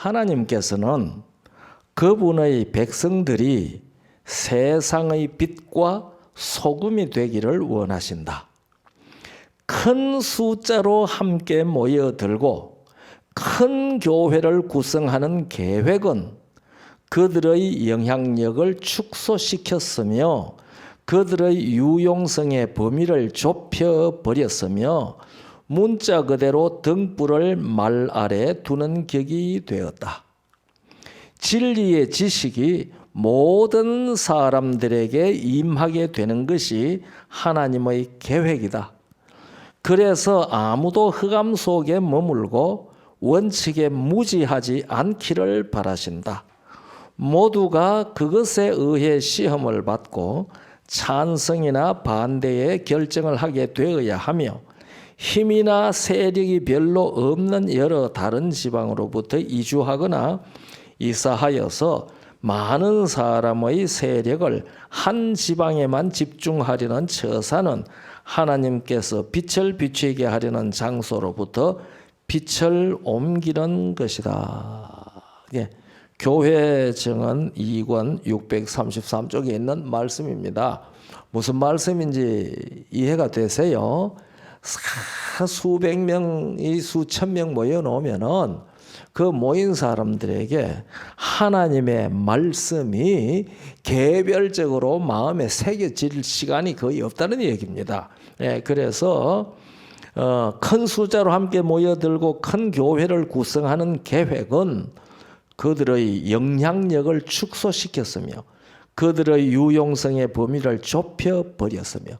하나님께서는 그분의 백성들이 세상의 빛과 소금이 되기를 원하신다. 큰 숫자로 함께 모여들고 큰 교회를 구성하는 계획은 그들의 영향력을 축소시켰으며 그들의 유용성의 범위를 좁혀버렸으며 문자 그대로 등불을 말 아래 두는 격이 되었다. 진리의 지식이 모든 사람들에게 임하게 되는 것이 하나님의 계획이다. 그래서 아무도 흑암 속에 머물고 원칙에 무지하지 않기를 바라신다. 모두가 그것에 의해 시험을 받고 찬성이나 반대의 결정을 하게 되어야 하며 힘이나 세력이 별로 없는 여러 다른 지방으로부터 이주하거나 이사하여서 많은 사람의 세력을 한 지방에만 집중하려는 처사는 하나님께서 빛을 비추게 하려는 장소로부터 빛을 옮기는 것이다. 예, 교회정언 2권 633쪽에 있는 말씀입니다. 무슨 말씀인지 이해가 되세요? 수백 명이 수천 명 모여놓으면은 그 모인 사람들에게 하나님의 말씀이 개별적으로 마음에 새겨질 시간이 거의 없다는 얘기입니다. 예, 그래서 큰 숫자로 함께 모여들고 큰 교회를 구성하는 계획은 그들의 영향력을 축소시켰으며 그들의 유용성의 범위를 좁혀버렸으며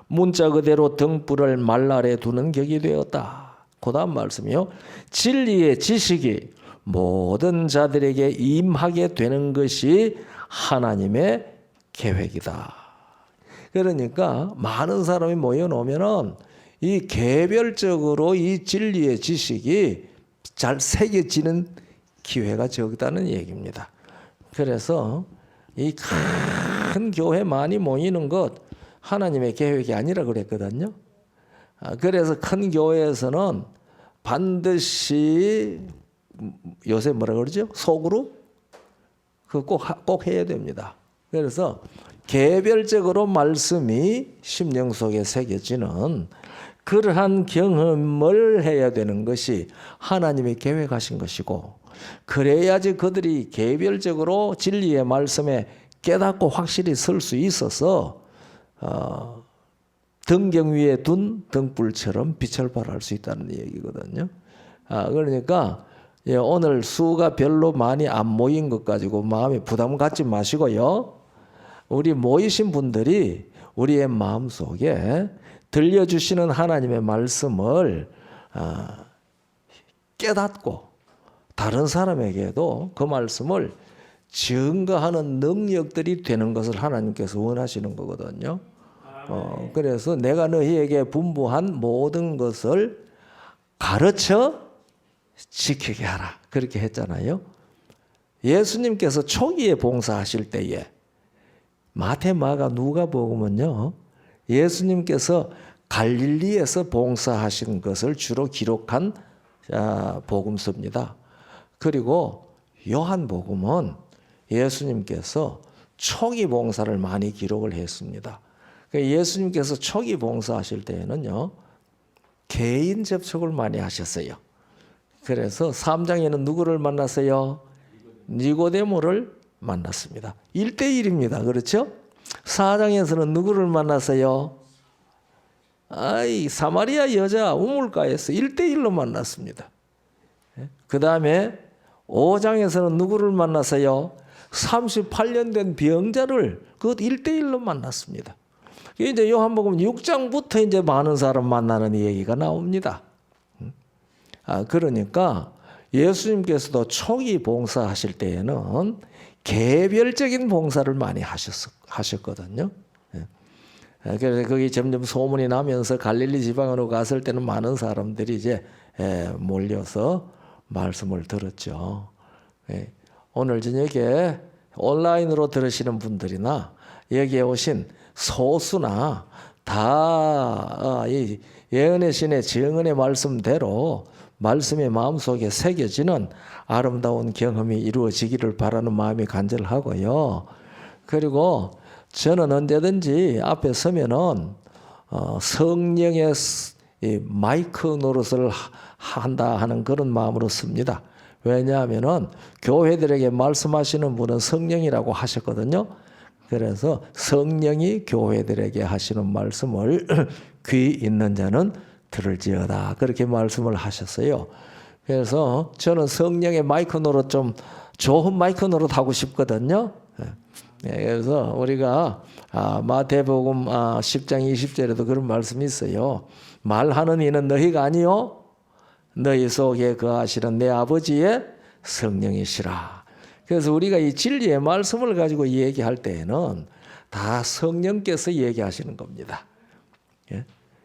문자 그대로 등불을 말 아래 두는 격이 되었다. 그 다음 말씀이요. 진리의 지식이 모든 자들에게 임하게 되는 것이 하나님의 계획이다. 그러니까 많은 사람이 모여놓으면은 이 개별적으로 이 진리의 지식이 잘 새겨지는 기회가 적다는 얘기입니다. 그래서 이 큰 교회 많이 모이는 것 하나님의 계획이 아니라 그랬거든요. 그래서 큰 교회에서는 반드시 요새 뭐라 그러죠? 소그룹? 그거 꼭 해야 됩니다. 그래서 개별적으로 말씀이 심령 속에 새겨지는 그러한 경험을 해야 되는 것이 하나님이 계획하신 것이고 그래야지 그들이 개별적으로 진리의 말씀에 깨닫고 확실히 설 수 있어서 등경 위에 둔 등불처럼 빛을 발할 수 있다는 얘기거든요. 그러니까 오늘 수가 별로 많이 안 모인 것 가지고 마음에 부담 갖지 마시고요. 우리 모이신 분들이 우리의 마음속에 들려주시는 하나님의 말씀을 깨닫고 다른 사람에게도 그 말씀을 증거하는 능력들이 되는 것을 하나님께서 원하시는 거거든요. 그래서 내가 너희에게 분부한 모든 것을 가르쳐 지키게 하라. 그렇게 했잖아요. 예수님께서 초기에 봉사하실 때에 마태, 마가, 누가복음은요. 예수님께서 갈릴리에서 봉사하신 것을 주로 기록한 복음서입니다. 그리고 요한복음은 예수님께서 초기 봉사를 많이 기록을 했습니다. 예수님께서 초기 봉사하실 때에는요. 개인 접촉을 많이 하셨어요. 그래서 3장에는 누구를 만났어요? 니고데모를 만났습니다. 1대1입니다. 그렇죠? 4장에서는 누구를 만났어요? 사마리아 여자 우물가에서 1대1로 만났습니다. 그 다음에 5장에서는 누구를 만났어요? 38년 된 병자를 그것 1대1로 만났습니다. 이제 요한복음 6장부터 이제 많은 사람 만나는 얘기가 나옵니다. 그러니까 예수님께서도 초기 봉사하실 때에는 개별적인 봉사를 많이 하셨거든요. 그래서 거기 점점 소문이 나면서 갈릴리 지방으로 갔을 때는 많은 사람들이 이제 몰려서 말씀을 들었죠. 오늘 저녁에 온라인으로 들으시는 분들이나 여기에 오신 소수나 다 이 예언의 신의 증언의 말씀대로 말씀이 마음속에 새겨지는 아름다운 경험이 이루어지기를 바라는 마음이 간절하고요. 그리고 저는 언제든지 앞에 서면은 성령의 이 마이크 노릇을 한다 하는 그런 마음으로 씁니다. 왜냐하면은 교회들에게 말씀하시는 분은 성령이라고 하셨거든요. 그래서 성령이 교회들에게 하시는 말씀을 귀 있는 자는 들을지어다, 그렇게 말씀을 하셨어요. 그래서 저는 성령의 마이크 노릇, 좀 좋은 마이크 노릇 하고 싶거든요. 그래서 우리가 마태복음 10장 20절에도 그런 말씀이 있어요. 말하는 이는 너희가 아니요 너희 속에 거하시는 내 아버지의 성령이시라. 그래서 우리가 이 진리의 말씀을 가지고 얘기할 때에는 다 성령께서 얘기하시는 겁니다.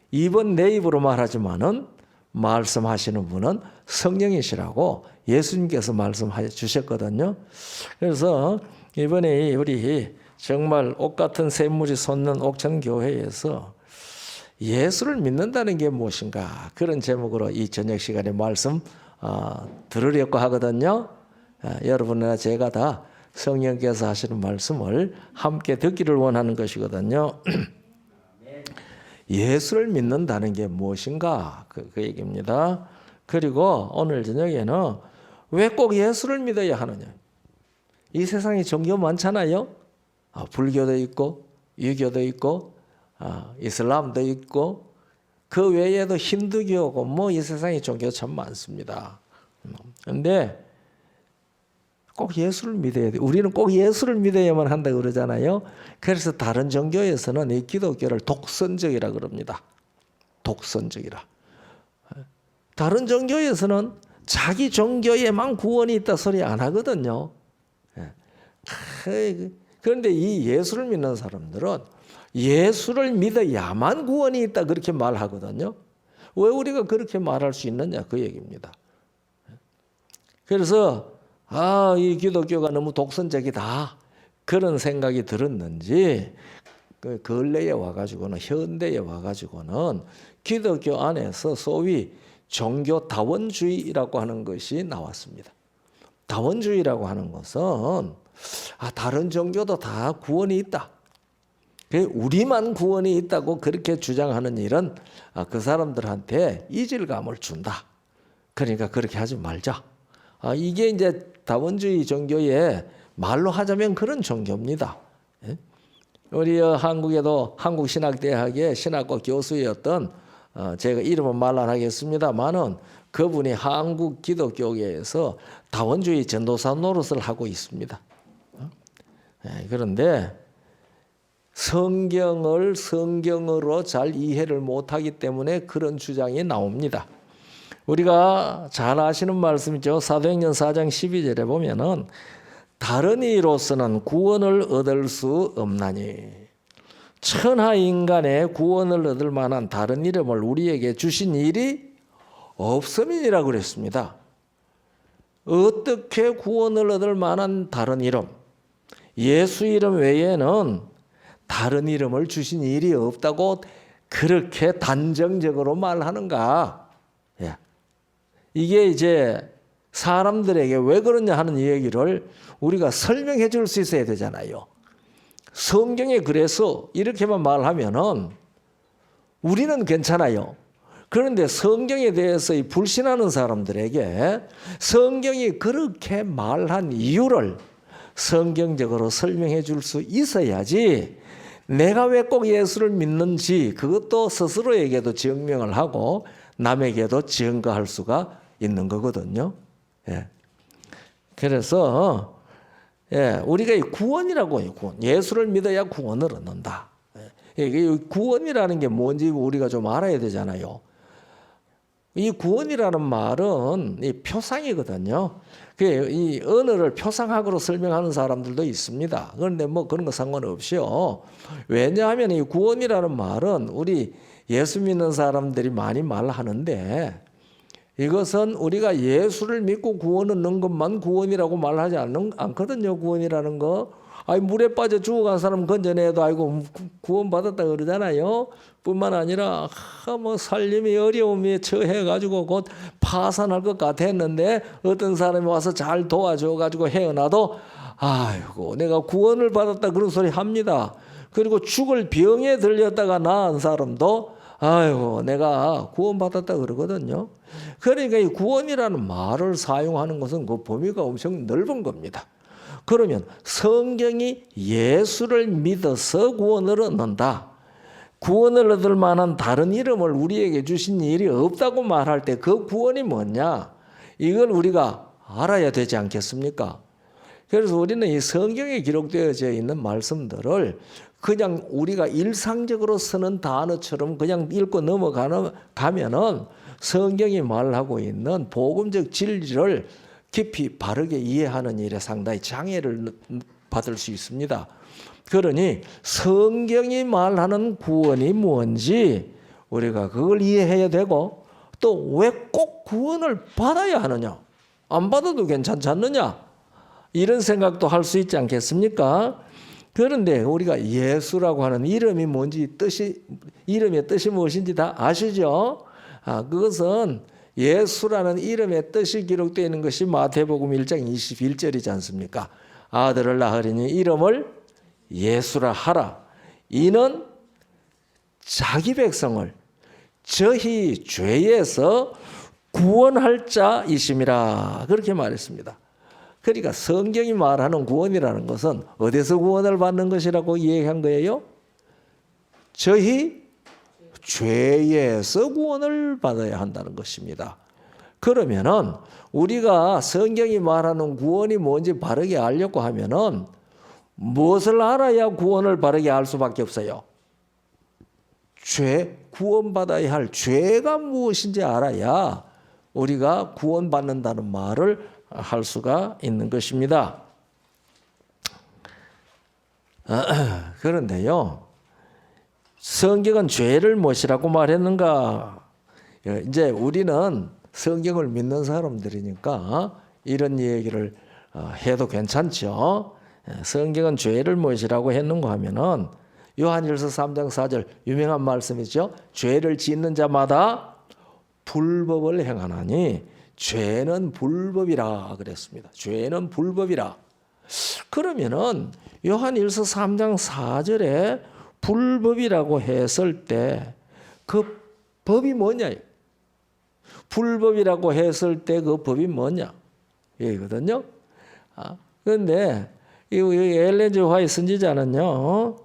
입은 내 입으로 말하지만은 말씀하시는 분은 성령이시라고 예수님께서 말씀해 주셨거든요. 그래서 이번에 우리 정말 옷 같은 샘물이 솟는 옥천교회에서 예수를 믿는다는 게 무엇인가, 그런 제목으로 이 저녁 시간에 말씀 들으려고 하거든요. 여러분이나 제가 다 성령께서 하시는 말씀을 함께 듣기를 원하는 것이거든요. 예수를 믿는다는 게 무엇인가, 그 얘기입니다. 그리고 오늘 저녁에는 왜 꼭 예수를 믿어야 하느냐. 이 세상에 종교 많잖아요. 불교도 있고 유교도 있고 이슬람도 있고 그 외에도 힌두교고 뭐 이 세상에 종교 참 많습니다. 그런데 꼭 예수를 믿어야 돼. 우리는 꼭 예수를 믿어야만 한다 그러잖아요. 그래서 다른 종교에서는 이 기독교를 독선적이라 그럽니다. 독선적이라. 다른 종교에서는 자기 종교에만 구원이 있다 소리 안 하거든요. 그런데 이 예수를 믿는 사람들은 예수를 믿어야만 구원이 있다 그렇게 말하거든요. 왜 우리가 그렇게 말할 수 있느냐, 그 얘기입니다. 그래서 이 기독교가 너무 독선적이다 그런 생각이 들었는지 그 근래에 와가지고는, 현대에 와가지고는 기독교 안에서 소위 종교 다원주의라고 하는 것이 나왔습니다. 다원주의라고 하는 것은 다른 종교도 다 구원이 있다, 우리만 구원이 있다고 그렇게 주장하는 일은 그 사람들한테 이질감을 준다. 그러니까 그렇게 하지 말자. 이게 이제 다원주의 종교의 말로 하자면 그런 종교입니다. 우리 한국에도 한국신학대학의 신학과 교수였던 제가 이름은 말 안 하겠습니다만은 그분이 한국 기독교계에서 다원주의 전도사 노릇을 하고 있습니다. 그런데 성경을 성경으로 잘 이해를 못하기 때문에 그런 주장이 나옵니다. 우리가 잘 아시는 말씀이죠. 사도행전 4장 12절에 보면은 다른 이로서는 구원을 얻을 수 없나니, 천하 인간의 구원을 얻을 만한 다른 이름을 우리에게 주신 일이 없음이니라 그랬습니다. 어떻게 구원을 얻을 만한 다른 이름, 예수 이름 외에는 다른 이름을 주신 일이 없다고 그렇게 단정적으로 말하는가? 이게 이제 사람들에게 왜 그러냐 하는 얘기를 우리가 설명해 줄 수 있어야 되잖아요. 성경에 그래서 이렇게만 말하면은 우리는 괜찮아요. 그런데 성경에 대해서 불신하는 사람들에게 성경이 그렇게 말한 이유를 성경적으로 설명해 줄 수 있어야지, 내가 왜 꼭 예수를 믿는지 그것도 스스로에게도 증명을 하고 남에게도 증거할 수가 있는 거거든요. 그래서 우리가 이 구원이라고 해요. 구원. 예수를 믿어야 구원을 얻는다. 구원이라는 게 뭔지 우리가 좀 알아야 되잖아요. 이 구원이라는 말은 이 표상이거든요. 이 언어를 표상학으로 설명하는 사람들도 있습니다. 그런데 뭐 그런 거 상관없이요. 왜냐하면 이 구원이라는 말은 우리 예수 믿는 사람들이 많이 말하는데, 이것은 우리가 예수를 믿고 구원 얻는 것만 구원이라고 말하지 않거든요. 구원이라는 거. 물에 빠져 죽어간 사람 건져내도 아이고 구원 받았다 그러잖아요. 뿐만 아니라 뭐 살림이 어려움에 처해가지고 곧 파산할 것 같았는데 어떤 사람이 와서 잘 도와줘가지고 헤어나도 아이고 내가 구원을 받았다 그런 소리 합니다. 그리고 죽을 병에 들렸다가 나은 사람도 아이고 내가 구원받았다 그러거든요. 그러니까 이 구원이라는 말을 사용하는 것은 그 범위가 엄청 넓은 겁니다. 그러면 성경이 예수를 믿어서 구원을 얻는다. 구원을 얻을 만한 다른 이름을 우리에게 주신 일이 없다고 말할 때 그 구원이 뭐냐? 이걸 우리가 알아야 되지 않겠습니까? 그래서 우리는 이 성경에 기록되어져 있는 말씀들을 그냥 우리가 일상적으로 쓰는 단어처럼 그냥 읽고 넘어가면은 성경이 말하고 있는 복음적 진리를 깊이 바르게 이해하는 일에 상당히 장애를 받을 수 있습니다. 그러니 성경이 말하는 구원이 뭔지 우리가 그걸 이해해야 되고 또 왜 꼭 구원을 받아야 하느냐? 안 받아도 괜찮지 않느냐? 이런 생각도 할 수 있지 않겠습니까? 그런데 우리가 예수라고 하는 이름이 뭔지 이름의 뜻이 무엇인지 다 아시죠? 그것은 예수라는 이름의 뜻이 기록되어 있는 것이 마태복음 1장 21절이지 않습니까? 아들을 낳으리니 이름을 예수라 하라. 이는 자기 백성을 저희 죄에서 구원할 자이심이라 그렇게 말했습니다. 그러니까 성경이 말하는 구원이라는 것은 어디서 구원을 받는 것이라고 이야기한 거예요? 저희 죄에서 구원을 받아야 한다는 것입니다. 그러면은 우리가 성경이 말하는 구원이 뭔지 바르게 알려고 하면은 무엇을 알아야 구원을 바르게 알 수밖에 없어요? 구원받아야 할 죄가 무엇인지 알아야 우리가 구원받는다는 말을 할 수가 있는 것입니다. 그런데요, 성경은 죄를 무엇이라고 말했는가? 이제 우리는 성경을 믿는 사람들이니까 이런 얘기를 해도 괜찮죠. 성경은 죄를 무엇이라고 했는가 하면은 요한일서 3장 4절 유명한 말씀이죠. 죄를 짓는 자마다 불법을 행하나니 죄는 불법이라 그랬습니다. 죄는 불법이라. 그러면은 요한일서 3장 4절에 불법이라고 했을 때 그 법이 뭐냐? 불법이라고 했을 때 그 법이 뭐냐? 이거거든요. 그런데 이 엘렌 G. 화이트 선지자는요,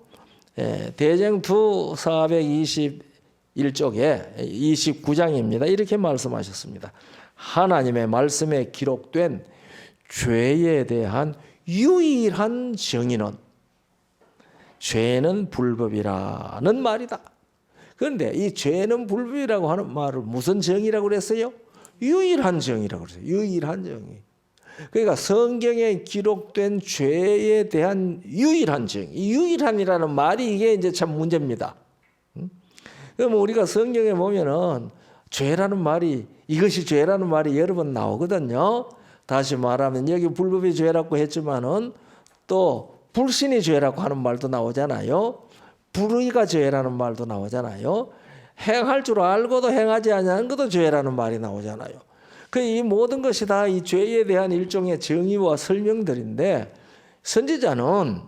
대쟁투 421쪽에 29장입니다. 이렇게 말씀하셨습니다. 하나님의 말씀에 기록된 죄에 대한 유일한 정의는 죄는 불법이라는 말이다. 그런데 이 죄는 불법이라고 하는 말을 무슨 정의라고 그랬어요? 유일한 정의라고 그랬어요. 유일한 정의. 그러니까 성경에 기록된 죄에 대한 유일한 정의. 유일한이라는 말이 이게 이제 참 문제입니다. 그러면 우리가 성경에 보면은 죄라는 말이 이것이 죄라는 말이 여러 번 나오거든요. 다시 말하면 여기 불법이 죄라고 했지만은 또 불신이 죄라고 하는 말도 나오잖아요. 불의가 죄라는 말도 나오잖아요. 행할 줄 알고도 행하지 않는 것도 죄라는 말이 나오잖아요. 이 모든 것이 다 이 죄에 대한 일종의 정의와 설명들인데 선지자는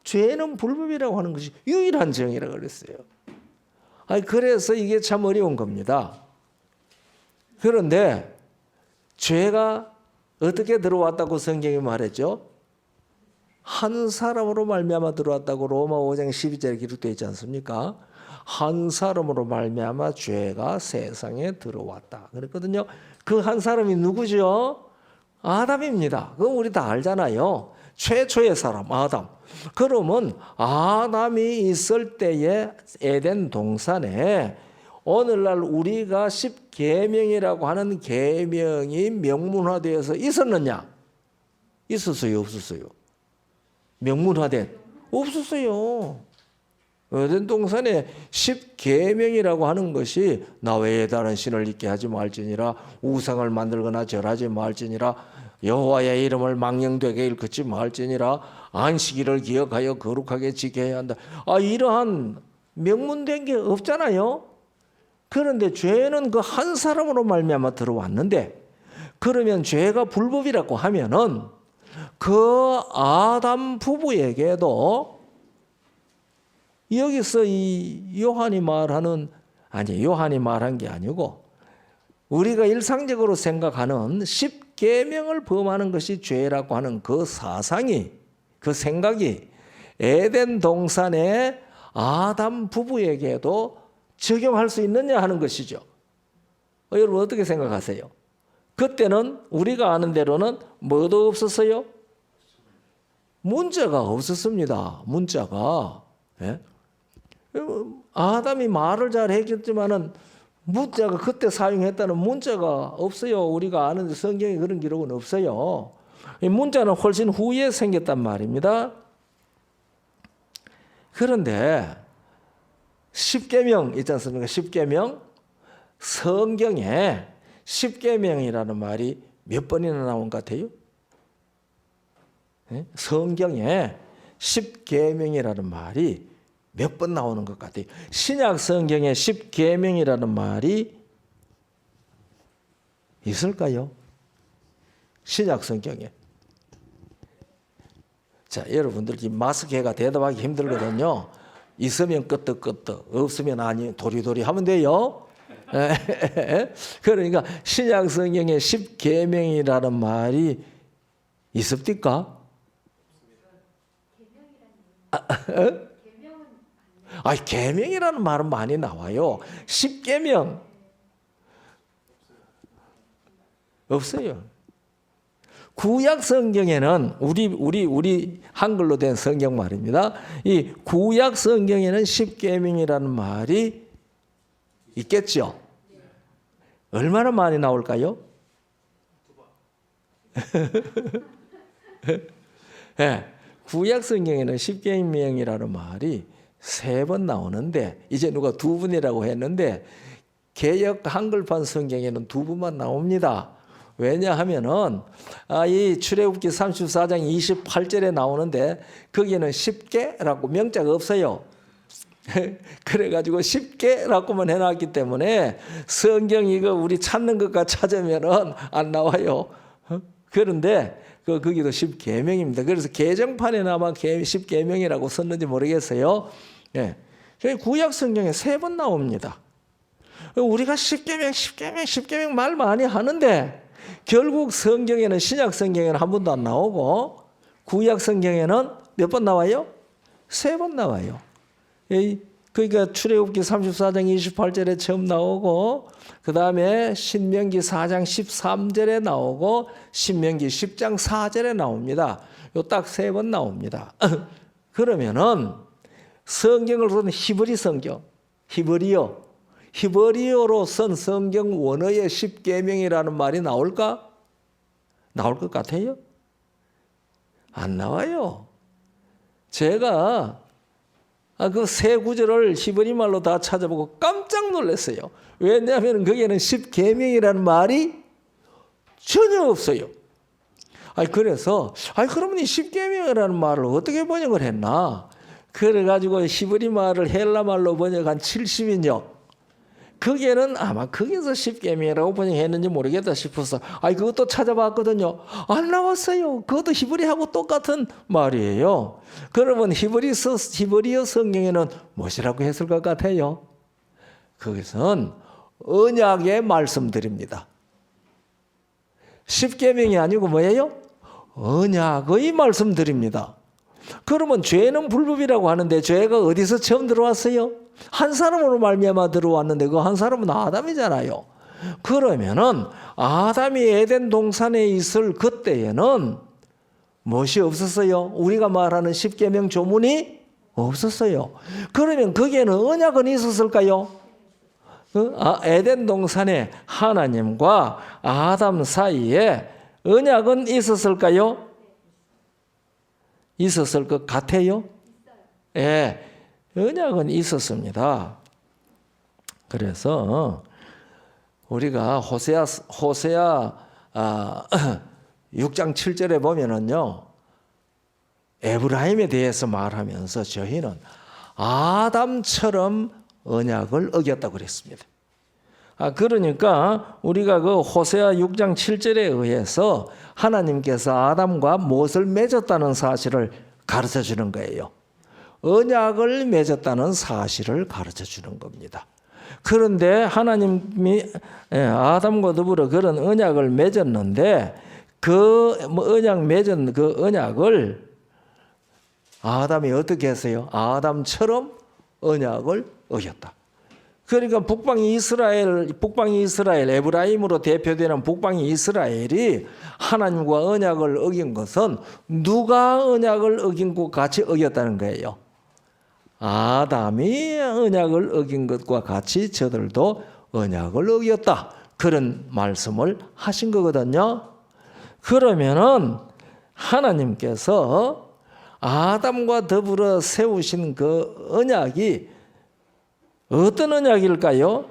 죄는 불법이라고 하는 것이 유일한 정의라고 그랬어요. 그래서 이게 참 어려운 겁니다. 그런데 죄가 어떻게 들어왔다고 성경이 말했죠? 한 사람으로 말미암아 들어왔다고 로마 5장 12절에 기록되어 있지 않습니까? 한 사람으로 말미암아 죄가 세상에 들어왔다 그랬거든요. 그 한 사람이 누구죠? 아담입니다. 그건 우리 다 알잖아요. 최초의 사람 아담. 그러면 아담이 있을 때에 에덴 동산에 오늘날 우리가 10계명이라고 하는 계명이 명문화되어서 있었느냐? 있었어요? 없었어요? 명문화된? 없었어요. 에덴 동산에 10계명이라고 하는 것이 나 외에 다른 신을 잊게 하지 말지니라, 우상을 만들거나 절하지 말지니라, 여호와의 이름을 망령되게 일컫지 말지니라, 안식일을 기억하여 거룩하게 지켜야 한다. 이러한 명문된 게 없잖아요. 그런데 죄는 그 한 사람으로 말미암아 들어왔는데, 그러면 죄가 불법이라고 하면은 그 아담 부부에게도 여기서 이 요한이 말한 게 아니고 우리가 일상적으로 생각하는 십계명을 범하는 것이 죄라고 하는 그 사상이, 그 생각이 에덴 동산의 아담 부부에게도 적용할 수 있느냐 하는 것이죠. 여러분 어떻게 생각하세요? 그때는 우리가 아는 대로는 뭐도 없었어요? 문자가 없었습니다. 문자가. 예? 아담이 말을 잘 했겠지만은 문자가 그때 사용했다는 문자가 없어요. 우리가 아는 성경에 그런 기록은 없어요. 이 문자는 훨씬 후에 생겼단 말입니다. 그런데 십계명 있지 않습니까? 십계명, 성경에 십계명이라는 말이 몇 번이나 나온 것 같아요? 네? 성경에 십계명이라는 말이 몇 번 나오는 것 같아요? 신약 성경에 십계명이라는 말이 있을까요? 신약 성경에. 자, 여러분들 지금 마스크가 대답하기 힘들거든요. 있으면 끄떡끄떡, 없으면 아니 도리도리 하면 돼요. 그러니까 신약 성경에 십계명이라는 말이 있습니까? 계명이라는 말은 많이 나와요. 십계명 없어요. 구약 성경에는 우리 한글로 된 성경 말입니다. 이 구약 성경에는 십계명이라는 말이 있겠죠. 얼마나 많이 나올까요? 네, 구약 성경에는 십계명이라는 말이 3번 나오는데 이제 누가 2번이라고 했는데 개역 한글판 성경에는 2번만 나옵니다. 왜냐하면은 이 출애굽기 34장 28절에 나오는데 거기는 십계라고 명자가 없어요. 그래가지고 십계라고만 해놨기 때문에 성경 이거 우리 찾는 것과 찾으면은 안 나와요. 그런데 거기도 십계명입니다. 그래서 개정판에나마 십계명이라고 썼는지 모르겠어요. 예. 구약 성경에 3번 나옵니다. 우리가 십계명 말 많이 하는데 결국 성경에는 신약 성경에는 한 번도 안 나오고 구약 성경에는 몇 번 나와요? 3번 나와요. 그러니까 출애굽기 34장 28절에 처음 나오고 그 다음에 신명기 4장 13절에 나오고 신명기 10장 4절에 나옵니다. 요 딱 3번 나옵니다. 그러면은 성경을 보면 히브리 성경, 히브리어로 쓴 성경 원어의 십계명이라는 말이 나올까? 나올 것 같아요? 안 나와요. 제가 그 3구절을 히브리 말로 다 찾아보고 깜짝 놀랐어요. 왜냐하면 거기에는 십계명이라는 말이 전혀 없어요. 그래서 그러면 이 십계명이라는 말을 어떻게 번역을 했나? 그래가지고 히브리 말을 헬라 말로 번역한 70인역. 거기에는 아마 거기서 십계명이라고 번역했는지 모르겠다 싶어서 그것도 찾아봤거든요. 안 나왔어요. 그것도 히브리하고 똑같은 말이에요. 그러면 히브리어 성경에는 무엇이라고 했을 것 같아요? 그것은 언약의 말씀드립니다. 십계명이 아니고 뭐예요? 언약의 말씀드립니다. 그러면 죄는 불법이라고 하는데 죄가 어디서 처음 들어왔어요? 한 사람으로 말미암아 들어왔는데 그 한 사람은 아담이잖아요. 그러면은 아담이 에덴 동산에 있을 그때에는 무엇이 없었어요? 우리가 말하는 십계명 조문이 없었어요. 그러면 거기에는 언약은 있었을까요? 에덴 동산에 하나님과 아담 사이에 언약은 있었을까요? 있었을 것 같아요? 예, 언약은 있었습니다. 그래서 우리가 호세아 6장 7절에 보면은요, 에브라임에 대해서 말하면서 저희는 아담처럼 언약을 어겼다고 그랬습니다. 그러니까 우리가 그 호세아 6장 7절에 의해서 하나님께서 아담과 무엇을 맺었다는 사실을 가르쳐 주는 거예요. 언약을 맺었다는 사실을 가르쳐 주는 겁니다. 그런데 하나님이 아담과 더불어 그런 언약을 맺었는데 그 언약 맺은 그 언약을 아담이 어떻게 했어요? 아담처럼 언약을 어겼다. 그러니까 북방이 이스라엘, 에브라임으로 대표되는 북방이 이스라엘이 하나님과 언약을 어긴 것은 누가 언약을 어긴 것 같이 어겼다는 거예요? 아담이 언약을 어긴 것과 같이 저들도 언약을 어겼다. 그런 말씀을 하신 거거든요. 그러면은 하나님께서 아담과 더불어 세우신 그 언약이 어떤 언약일까요?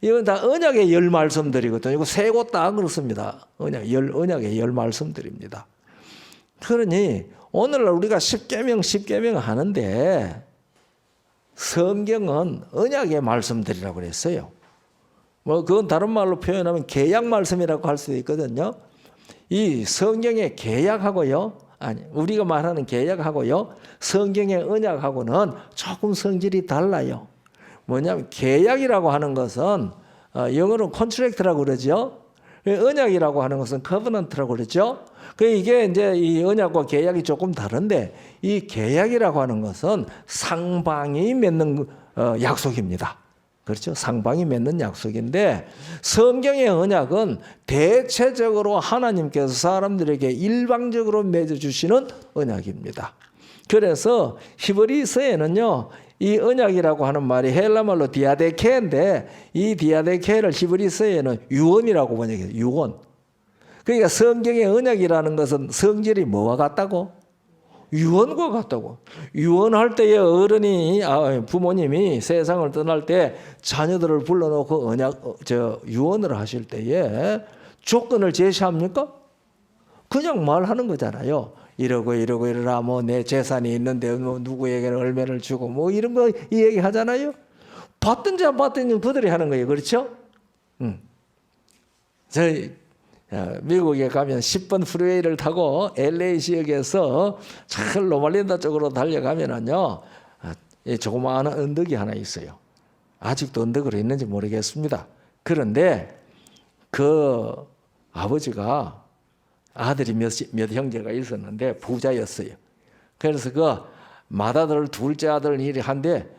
이건 다 언약의 10말씀들이거든요. 이거 세 곳 다 그렇습니다. 언약의 10말씀들입니다. 그러니 오늘날 우리가 십계명 하는데 성경은 언약의 말씀들이라고 그랬어요. 그건 다른 말로 표현하면 계약 말씀이라고 할 수도 있거든요. 이 성경의 계약하고요, 우리가 말하는 계약하고요, 성경의 언약하고는 조금 성질이 달라요. 뭐냐면 계약이라고 하는 것은 영어로 컨트랙트라고 그러죠. 언약이라고 하는 것은 커버넌트라고 그러죠. 이게 이제 이 언약과 계약이 조금 다른데 이 계약이라고 하는 것은 상방이 맺는 약속입니다. 그렇죠? 상방이 맺는 약속인데 성경의 언약은 대체적으로 하나님께서 사람들에게 일방적으로 맺어주시는 언약입니다. 그래서 히브리서에는요, 이 언약이라고 하는 말이 헬라말로 디아데케인데 이 디아데케를 히브리서에는 유언이라고 번역해요. 유언. 그러니까 성경의 언약이라는 것은 성질이 뭐와 같다고? 유언과 같다고. 유언할 때에 부모님이 세상을 떠날 때 자녀들을 불러놓고 유언을 하실 때에 조건을 제시합니까? 그냥 말하는 거잖아요. 이러라 내 재산이 있는데 누구에게는 얼마를 주고 이런 거 이 얘기 하잖아요. 받든지 안 받든지 그들이 하는 거예요. 그렇죠? 저희 미국에 가면 10번 프리웨이를 타고 LA 지역에서 잘 로말린다 쪽으로 달려가면은요, 조그마한 언덕이 하나 있어요. 아직도 언덕으로 있는지 모르겠습니다. 그런데 그 아버지가 아들이 몇 형제가 있었는데 부자였어요. 그래서 그 맏아들 둘째 아들 일이 한데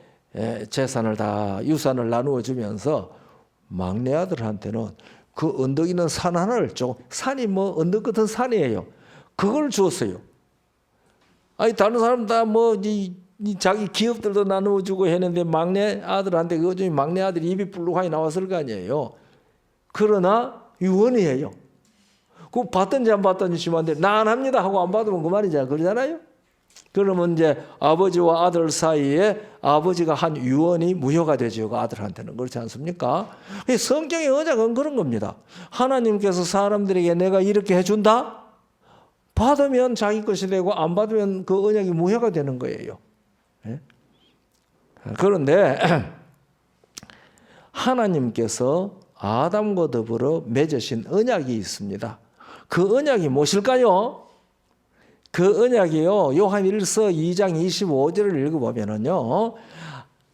재산을 다 유산을 나누어 주면서 막내 아들한테는 그 언덕 있는 산 하나를 산이 언덕 같은 산이에요. 그걸 주었어요. 다른 사람 다 자기 기업들도 나누어 주고 했는데 막내 아들한테 그 중에 막내 아들이 입이 불룩하게 나왔을 거 아니에요. 그러나 유언이에요. 그 받든지 안 받든지 심한데 나 안 합니다 하고 안 받으면 그만이잖아요. 그러잖아요. 그러면 이제 아버지와 아들 사이에 아버지가 한 유언이 무효가 되죠. 그 아들한테는. 그렇지 않습니까? 성경의 언약은 그런 겁니다. 하나님께서 사람들에게 내가 이렇게 해준다? 받으면 자기 것이 되고 안 받으면 그 언약이 무효가 되는 거예요. 그런데 하나님께서 아담과 더불어 맺으신 언약이 있습니다. 그 언약이 무엇일까요? 그 언약이요, 요한 1서 2장 25절을 읽어보면은요,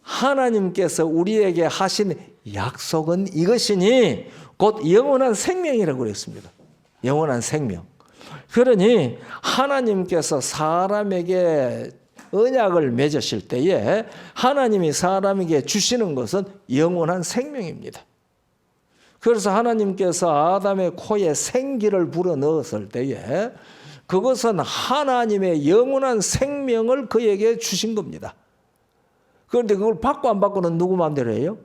하나님께서 우리에게 하신 약속은 이것이니 곧 영원한 생명이라고 그랬습니다. 영원한 생명. 그러니 하나님께서 사람에게 언약을 맺으실 때에 하나님이 사람에게 주시는 것은 영원한 생명입니다. 그래서 하나님께서 아담의 코에 생기를 불어넣었을 때에 그것은 하나님의 영원한 생명을 그에게 주신 겁니다. 그런데 그걸 받고 안 받고는 누구 마음대로 해요?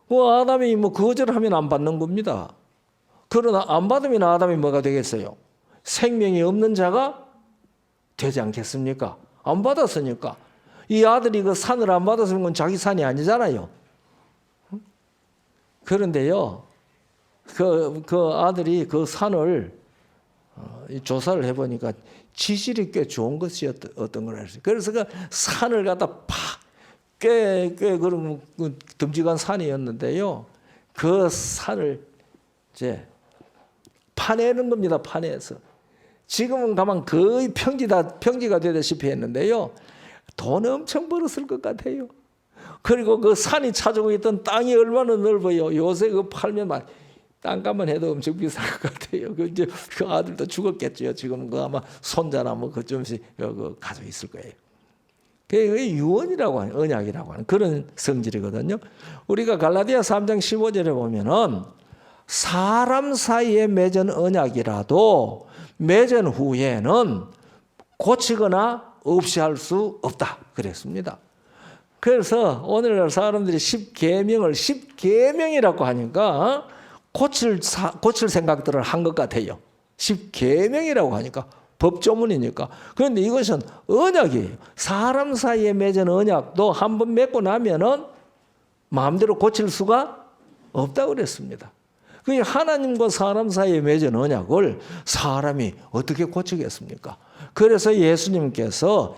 아담이 거절하면 안 받는 겁니다. 그러나 안 받으면 아담이 뭐가 되겠어요? 생명이 없는 자가 되지 않겠습니까? 안 받았으니까. 이 아들이 그 산을 안 받았으면 그건 자기 산이 아니잖아요. 그런데요, 그 아들이 그 산을 조사를 해보니까 지질이 꽤 좋은 것이었던 걸 알았어요. 그래서 그 산을 갖다 꽤 그런 듬직한 산이었는데요. 그 산을 이제 파내는 겁니다. 파내서. 지금은 가만 거의 평지가 되다시피 했는데요. 돈 엄청 벌었을 것 같아요. 그리고 그 산이 차지하고 있던 땅이 얼마나 넓어요. 요새 그 팔면 막 땅값만 해도 엄청 비쌀 것 같아요. 그 이제 그 아들도 죽었겠죠. 지금 그 아마 손자나 뭐 그 좀씩 가지고 있을 거예요. 그게 유언이라고 하는, 언약이라고 하는 그런 성질이거든요. 우리가 갈라디아 3장 15절에 보면은 사람 사이에 맺은 언약이라도 맺은 후에는 고치거나 없이 할 수 없다 그랬습니다. 그래서 오늘날 사람들이 10계명이라고 하니까 고칠 생각들을 한 것 같아요. 10계명이라고 하니까 법조문이니까. 그런데 이것은 언약이에요. 사람 사이에 맺은 언약도 한 번 맺고 나면은 마음대로 고칠 수가 없다고 그랬습니다. 그 하나님과 사람 사이에 맺은 언약을 사람이 어떻게 고치겠습니까? 그래서 예수님께서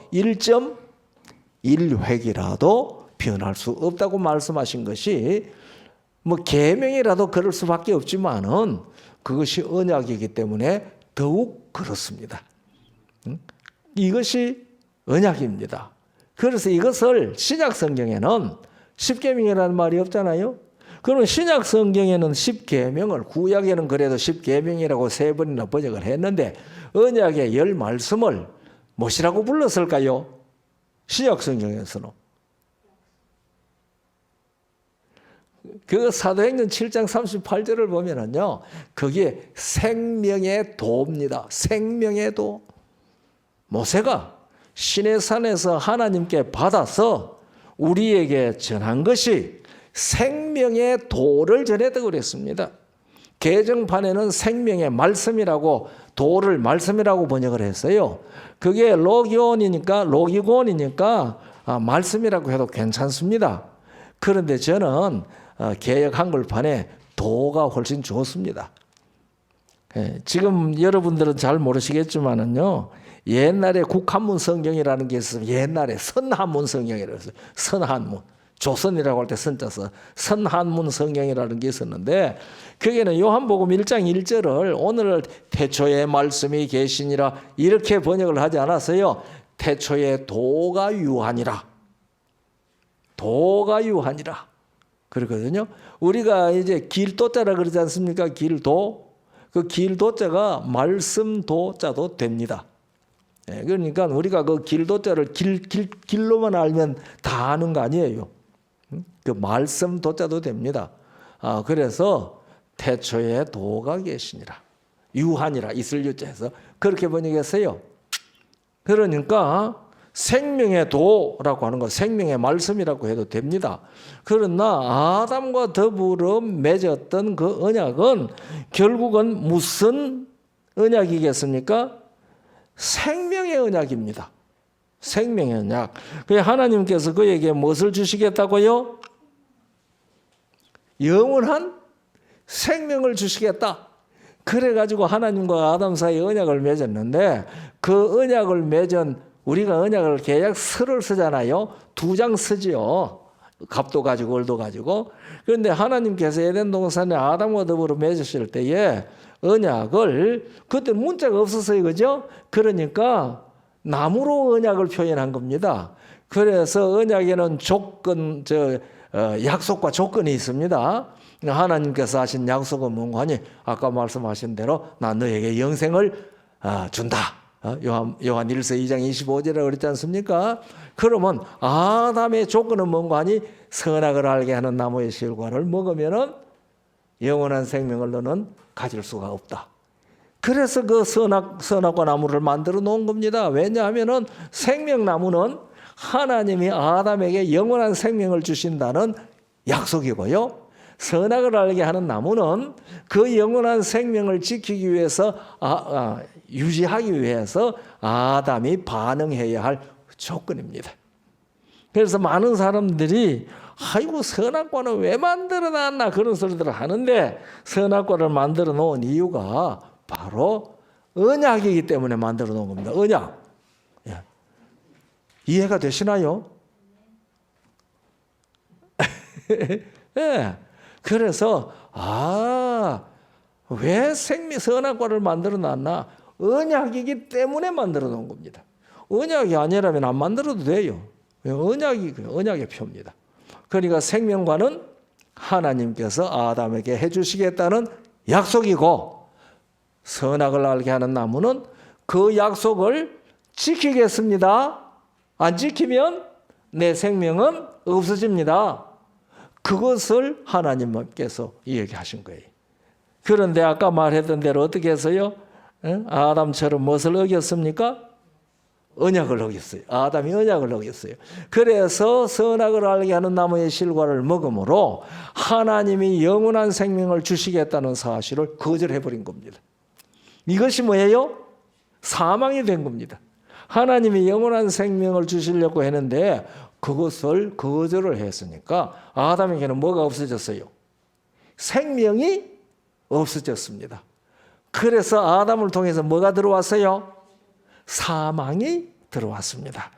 1.1획이라도 변할 수 없다고 말씀하신 것이 뭐 계명이라도 그럴 수밖에 없지만은 그것이 언약이기 때문에 더욱 그렇습니다. 이것이 언약입니다. 그래서 이것을 신약 성경에는 10계명이라는 말이 없잖아요. 그러면 신약 성경에는 10계명을, 구약에는 그래도 10계명이라고 3번이나 번역을 했는데 언약의 10말씀을 무엇이라고 불렀을까요? 신약 성경에서는 그 사도행전 7장 38절을 보면은요, 그게 생명의 도입니다. 생명의 도. 모세가 시내산에서 하나님께 받아서 우리에게 전한 것이 생명의 도를 전했다고 그랬습니다. 개정판에는 생명의 말씀이라고, 도를 말씀이라고 번역을 했어요. 그게 로기곤이니까 말씀이라고 해도 괜찮습니다. 그런데 저는 개역 한글판에 도가 훨씬 좋습니다. 지금 여러분들은 잘 모르시겠지만은요, 옛날에 국한문 성경이라는 게 있어요. 옛날에 선한문 성경이라고 했어요. 선한문. 조선이라고 할 때 선자서 선한문 성경이라는 게 있었는데, 거기에는 요한복음 1장 1절을 오늘 태초에 말씀이 계시니라 이렇게 번역을 하지 않았어요. 태초에 도가 유하니라. 도가 유하니라. 그렇거든요. 우리가 이제 길도자라 그러지 않습니까? 길도. 그 길도자가 말씀도자도 됩니다. 그러니까 우리가 그 길도자를 길로만 알면 다 아는 거 아니에요. 그 말씀도자도 됩니다. 그래서 태초에 도가 계시니라. 유하니라. 있을 유자에서 그렇게 번역했어요. 그러니까 생명의 도라고 하는 거, 생명의 말씀이라고 해도 됩니다. 그러나 아담과 더불어 맺었던 그 언약은 결국은 무슨 언약이겠습니까? 생명의 언약입니다. 생명의 언약. 하나님께서 그에게 무엇을 주시겠다고요? 영원한 생명을 주시겠다. 그래가지고 하나님과 아담 사이에 언약을 맺었는데, 그 언약을 맺은, 우리가 언약을 계약서를 쓰잖아요. 2장 쓰지요. 갑도 가지고 을도 가지고. 그런데 하나님께서 에덴 동산에 아담과 더불어 맺으실 때에 언약을, 그때 문자가 없었어요. 그죠? 그러니까 나무로 언약을 표현한 겁니다. 그래서 언약에는 약속과 조건이 있습니다. 하나님께서 하신 약속은 뭔가 하니, 아까 말씀하신 대로 나 너에게 영생을 준다. 요한 1서 2장 25절이라고 그랬지 않습니까? 그러면 아담의 조건은 뭔가 하니, 선악을 알게 하는 나무의 실과를 먹으면은 영원한 생명을 너는 가질 수가 없다. 그래서 그 선악과 나무를 만들어 놓은 겁니다. 왜냐하면은 생명나무는 하나님이 아담에게 영원한 생명을 주신다는 약속이고요. 선악을 알게 하는 나무는 그 영원한 생명을 지키기 위해서, 유지하기 위해서 아담이 반응해야 할 조건입니다. 그래서 많은 사람들이 아이고 선악과는 왜 만들어 놨나 그런 소리들을 하는데, 선악과를 만들어 놓은 이유가 바로 언약이기 때문에 만들어 놓은 겁니다. 언약. 이해가 되시나요? 예. 그래서 왜 선악과를 만들어 놨나? 언약이기 때문에 만들어 놓은 겁니다. 언약이 아니라면 안 만들어도 돼요. 언약의 표입니다. 그러니까 생명과는 하나님께서 아담에게 해주시겠다는 약속이고, 선악을 알게 하는 나무는 그 약속을 지키겠습니다. 안 지키면 내 생명은 없어집니다. 그것을 하나님께서 이야기하신 거예요. 그런데 아까 말했던 대로 어떻게 해서요? 아담처럼 무엇을 어겼습니까? 언약을 어겼어요. 아담이 언약을 어겼어요. 그래서 선악을 알게 하는 나무의 실과를 먹음으로 하나님이 영원한 생명을 주시겠다는 사실을 거절해버린 겁니다. 이것이 뭐예요? 사망이 된 겁니다. 하나님이 영원한 생명을 주시려고 했는데 그것을 거절을 했으니까 아담에게는 뭐가 없어졌어요? 생명이 없어졌습니다. 그래서 아담을 통해서 뭐가 들어왔어요? 사망이 들어왔습니다.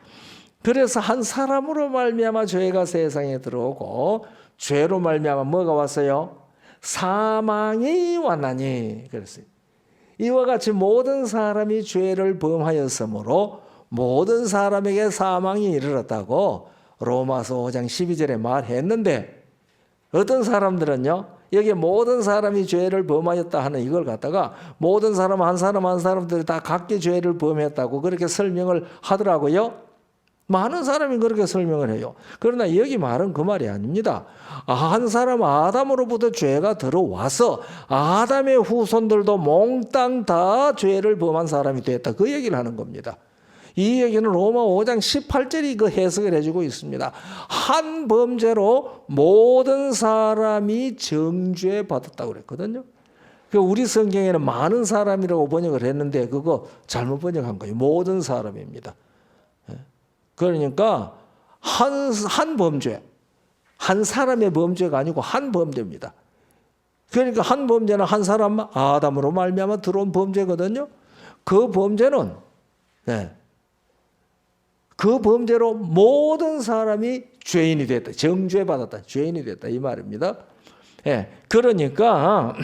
그래서 한 사람으로 말미암아 죄가 세상에 들어오고, 죄로 말미암아 뭐가 왔어요? 사망이 왔나니. 그랬어요. 이와 같이 모든 사람이 죄를 범하였으므로 모든 사람에게 사망이 이르렀다고 로마서 5장 12절에 말했는데, 어떤 사람들은요, 여기 모든 사람이 죄를 범하였다 하는 이걸 갖다가 모든 사람 한 사람들이 다 각기 죄를 범했다고 그렇게 설명을 하더라고요. 많은 사람이 그렇게 설명을 해요. 그러나 여기 말은 그 말이 아닙니다. 한 사람 아담으로부터 죄가 들어와서 아담의 후손들도 몽땅 다 죄를 범한 사람이 됐다. 그 얘기를 하는 겁니다. 이 얘기는 로마 5장 18절이 그 해석을 해주고 있습니다. 한 범죄로 모든 사람이 정죄받았다고 그랬거든요. 우리 성경에는 많은 사람이라고 번역을 했는데 그거 잘못 번역한 거예요. 모든 사람입니다. 그러니까 한 범죄, 한 사람의 범죄가 아니고 한 범죄입니다. 그러니까 한 범죄는 한 사람 아담으로 말미암아 들어온 범죄거든요. 그 범죄는 그 범죄로 모든 사람이 죄인이 됐다. 정죄받았다. 죄인이 됐다. 이 말입니다. 그러니까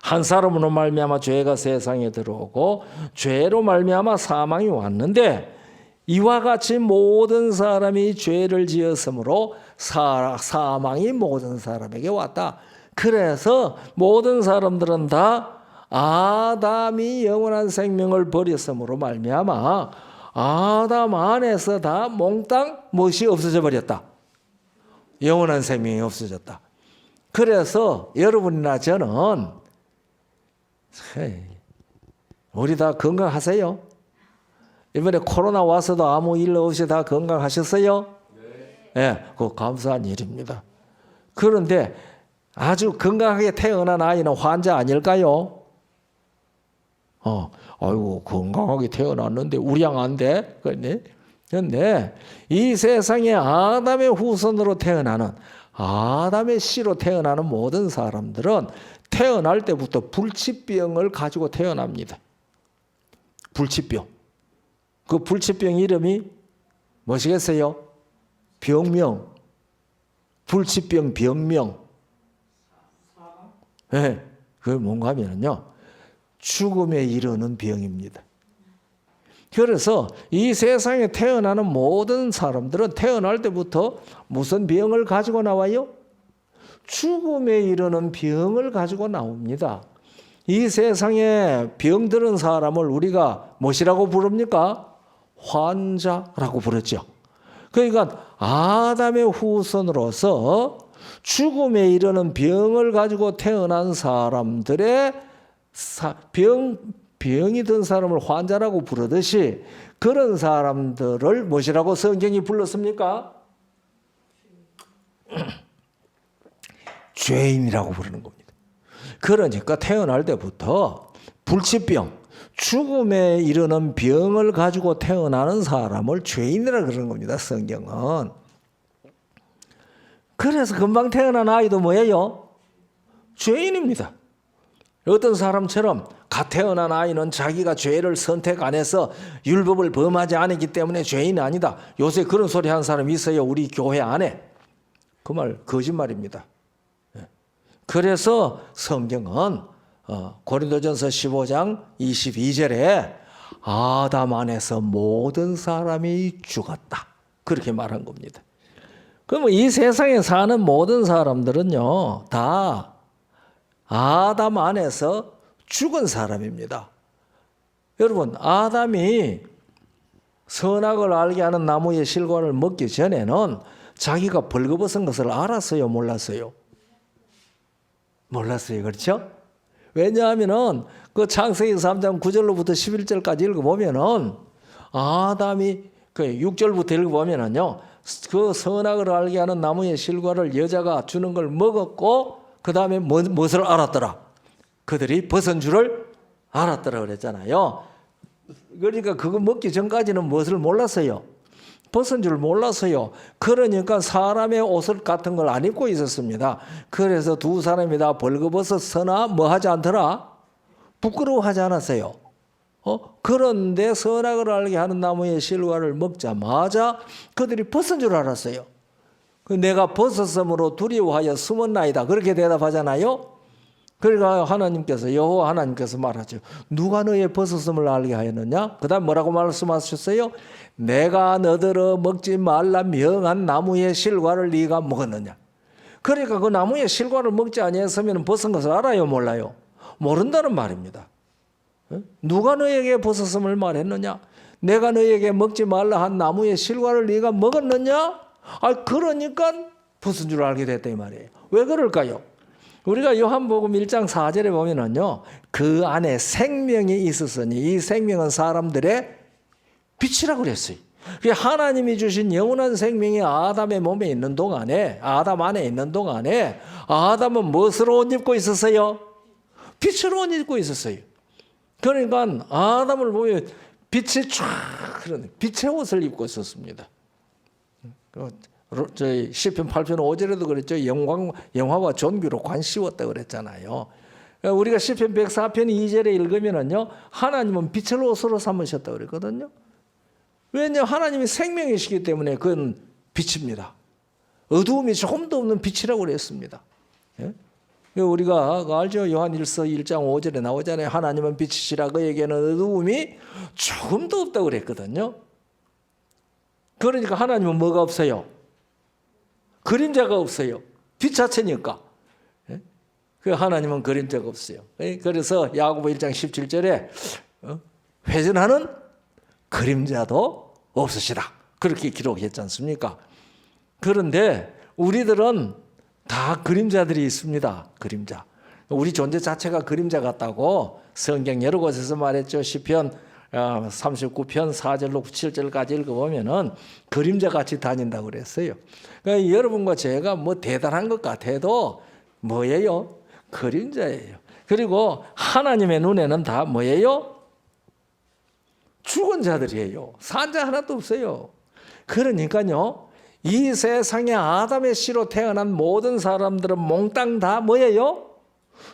한 사람으로 말미암아 죄가 세상에 들어오고 죄로 말미암아 사망이 왔는데, 이와 같이 모든 사람이 죄를 지었으므로 사망이 모든 사람에게 왔다. 그래서 모든 사람들은 다 아담이 영원한 생명을 버렸으므로 말미암아 아담 안에서 다 몽땅 무엇이 없어져 버렸다. 영원한 생명이 없어졌다. 그래서 여러분이나 저는 우리 다 건강하세요? 이번에 코로나 와서도 아무 일 없이 다 건강하셨어요? 네. 그거 감사한 일입니다. 그런데 아주 건강하게 태어난 아이는 환자 아닐까요? 아이고 건강하게 태어났는데 우리 양 안 돼? 그런데 이 세상에 아담의 후손으로 태어나는, 아담의 씨로 태어나는 모든 사람들은 태어날 때부터 불치병을 가지고 태어납니다. 불치병. 그 불치병 이름이 뭐시겠어요? 병명. 불치병 병명. 네, 그게 뭔가 하면요, 죽음에 이르는 병입니다. 그래서 이 세상에 태어나는 모든 사람들은 태어날 때부터 무슨 병을 가지고 나와요? 죽음에 이르는 병을 가지고 나옵니다. 이 세상에 병들은 사람을 우리가 무엇이라고 부릅니까? 환자라고 부르죠. 그러니까 아담의 후손으로서 죽음에 이르는 병을 가지고 태어난 사람들의 병이 든 사람을 환자라고 부르듯이 그런 사람들을 무엇이라고 성경이 불렀습니까? 죄인이라고 부르는 겁니다. 그러니까 태어날 때부터 불치병, 죽음에 이르는 병을 가지고 태어나는 사람을 죄인이라 그러는 겁니다. 성경은. 그래서 금방 태어난 아이도 뭐예요? 죄인입니다. 어떤 사람처럼 갓 태어난 아이는 자기가 죄를 선택 안 해서 율법을 범하지 않았기 때문에 죄인이 아니다. 요새 그런 소리 하는 사람이 있어요. 우리 교회 안에. 그 말 거짓말입니다. 그래서 성경은 고린도전서 15장 22절에 아담 안에서 모든 사람이 죽었다. 그렇게 말한 겁니다. 그러면 이 세상에 사는 모든 사람들은요, 다 아담 안에서 죽은 사람입니다. 여러분, 아담이 선악을 알게 하는 나무의 실과를 먹기 전에는 자기가 벌거벗은 것을 알았어요, 몰랐어요? 몰랐어요. 그렇죠? 왜냐하면은 그 창세기 3장 9절로부터 11절까지 읽어보면은 아담이 그 6절부터 읽어보면은요, 그 선악을 알게 하는 나무의 실과를 여자가 주는 걸 먹었고, 그 다음에 무엇을 알았더라? 그들이 벗은 줄을 알았더라 그랬잖아요. 그러니까 그거 먹기 전까지는 무엇을 몰랐어요? 벗은 줄 몰랐어요. 그러니까 사람의 옷을 같은 걸 안 입고 있었습니다. 그래서 두 사람이 다 벌거벗었으나 뭐 하지 않더라? 부끄러워하지 않았어요. 그런데 선악을 알게 하는 나무의 실과를 먹자마자 그들이 벗은 줄 알았어요. 내가 벗었으므로 두려워하여 숨었나이다. 그렇게 대답하잖아요. 그러니까 하나님께서, 여호와 하나님께서 말하죠. 누가 너의 벗었음을 알게 하였느냐? 그 다음 뭐라고 말씀하셨어요? 내가 너더러 먹지 말라 명한 나무의 실과를 네가 먹었느냐? 그러니까 그 나무의 실과를 먹지 아니했으면 벗은 것을 알아요, 몰라요? 모른다는 말입니다. 누가 너에게 벗었음을 말했느냐? 내가 너에게 먹지 말라 한 나무의 실과를 네가 먹었느냐? 그러니까 벗은 줄 알게 됐다 이 말이에요. 왜 그럴까요? 우리가 요한복음 1장 4절에 보면은요, 그 안에 생명이 있었으니 이 생명은 사람들의 빛이라고 그랬어요. 하나님이 주신 영원한 생명이 아담의 몸에 있는 동안에, 아담 안에 있는 동안에 아담은 무엇으로 옷 입고 있었어요? 빛으로 옷 입고 있었어요. 그러니까 아담을 보면 빛이 쫙 흐르는 빛의 옷을 입고 있었습니다. 저희 시편 8편 5절에도 그랬죠. 영화와 존귀로 관 씌웠다 그랬잖아요. 우리가 시편 104편 2절에 읽으면은요, 하나님은 빛을 옷으로 삼으셨다 그랬거든요. 왜냐, 하나님이 생명이시기 때문에 그건 빛입니다. 어두움이 조금도 없는 빛이라고 그랬습니다. 예? 우리가 알죠? 요한일서 1장 5절에 나오잖아요. 하나님은 빛이시라 그에게는 어두움이 조금도 없다고 그랬거든요. 그러니까 하나님은 뭐가 없어요? 그림자가 없어요. 빛 자체니까. 그 하나님은 그림자가 없어요. 그래서 야고보 1장 17절에 회전하는 그림자도 없으시다. 그렇게 기록했지 않습니까? 그런데 우리들은 다 그림자들이 있습니다. 그림자. 우리 존재 자체가 그림자 같다고 성경 여러 곳에서 말했죠. 시편 39편 4절로 7절까지 읽어보면은 그림자 같이 다닌다고 그랬어요. 그러니까 여러분과 제가 뭐 대단한 것 같아도 뭐예요? 그림자예요. 그리고 하나님의 눈에는 다 뭐예요? 죽은 자들이에요. 산 자 하나도 없어요. 그러니까요, 이 세상에 아담의 씨로 태어난 모든 사람들은 몽땅 다 뭐예요?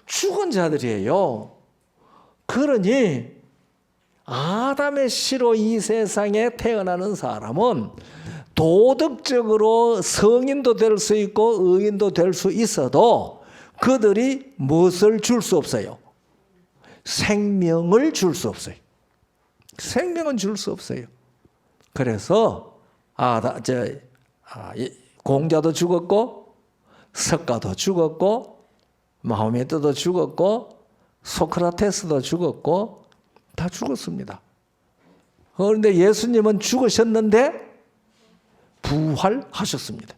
죽은 자들이에요. 그러니 아담의 씨로 이 세상에 태어나는 사람은 도덕적으로 성인도 될 수 있고 의인도 될 수 있어도 그들이 무엇을 줄 수 없어요? 생명을 줄 수 없어요. 생명은 줄 수 없어요. 그래서 공자도 죽었고 석가도 죽었고 마호메트도 죽었고 소크라테스도 죽었고 다 죽었습니다. 그런데 예수님은 죽으셨는데 부활하셨습니다.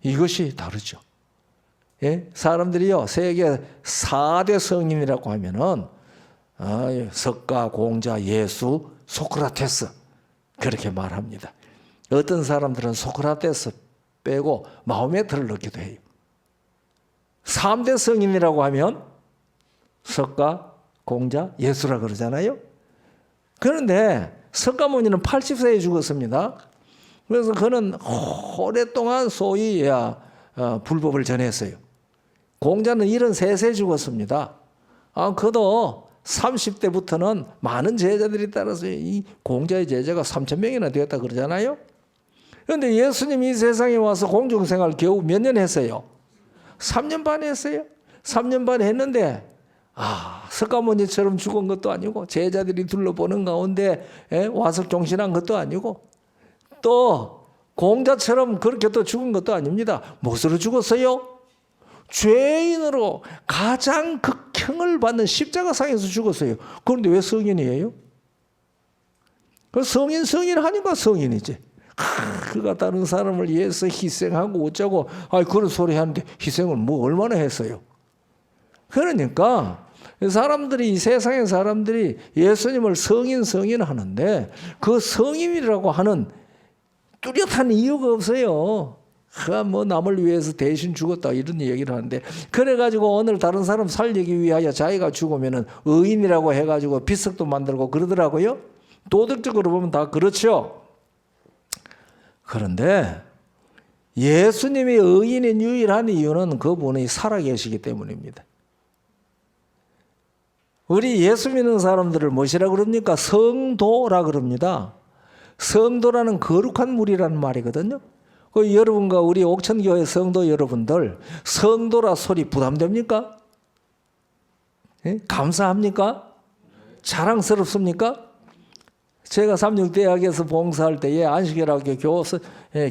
이것이 다르죠. 예? 사람들이요, 세계 4대 성인이라고 하면은 석가, 공자, 예수, 소크라테스 그렇게 말합니다. 어떤 사람들은 소크라테스 빼고 마호메트를 넣기도 해요. 3대 성인이라고 하면 석가, 공자, 예수라 그러잖아요. 그런데 석가모니는 80세에 죽었습니다. 그래서 그는 오랫동안 소위 불법을 전했어요. 공자는 73세에 죽었습니다. 그도 30대부터는 많은 제자들이 따라서 이 공자의 제자가 3,000명이나 되었다 그러잖아요. 그런데 예수님이 이 세상에 와서 공중생활 겨우 몇 년 했어요? 3년 반 했어요. 3년 반 했는데 석가모니처럼 죽은 것도 아니고 제자들이 둘러보는 가운데 와서 종신한 것도 아니고 또 공자처럼 그렇게 또 죽은 것도 아닙니다. 무엇으로 죽었어요? 죄인으로 가장 극형을 받는 십자가상에서 죽었어요. 그런데 왜 성인이에요? 그 성인 하니까 성인이지. 그가 다른 사람을 위해서 희생하고 어쩌고 그런 소리 하는데 희생을 뭐 얼마나 했어요? 그러니까 사람들이 이 세상의 사람들이 예수님을 성인 하는데 그 성인이라고 하는 뚜렷한 이유가 없어요. 뭐 남을 위해서 대신 죽었다 이런 얘기를 하는데 그래가지고 오늘 다른 사람 살리기 위하여 자기가 죽으면은 의인이라고 해가지고 비석도 만들고 그러더라고요. 도덕적으로 보면 다 그렇죠. 그런데 예수님이 의인인 유일한 이유는 그분이 살아계시기 때문입니다. 우리 예수 믿는 사람들을 무엇이라 그럽니까? 성도라 그럽니다. 성도라는 거룩한 무리라는 말이거든요. 여러분과 우리 옥천교회 성도 여러분들 성도라 소리 부담됩니까? 감사합니까? 자랑스럽습니까? 제가 삼육대학에서 봉사할 때에 안식일하고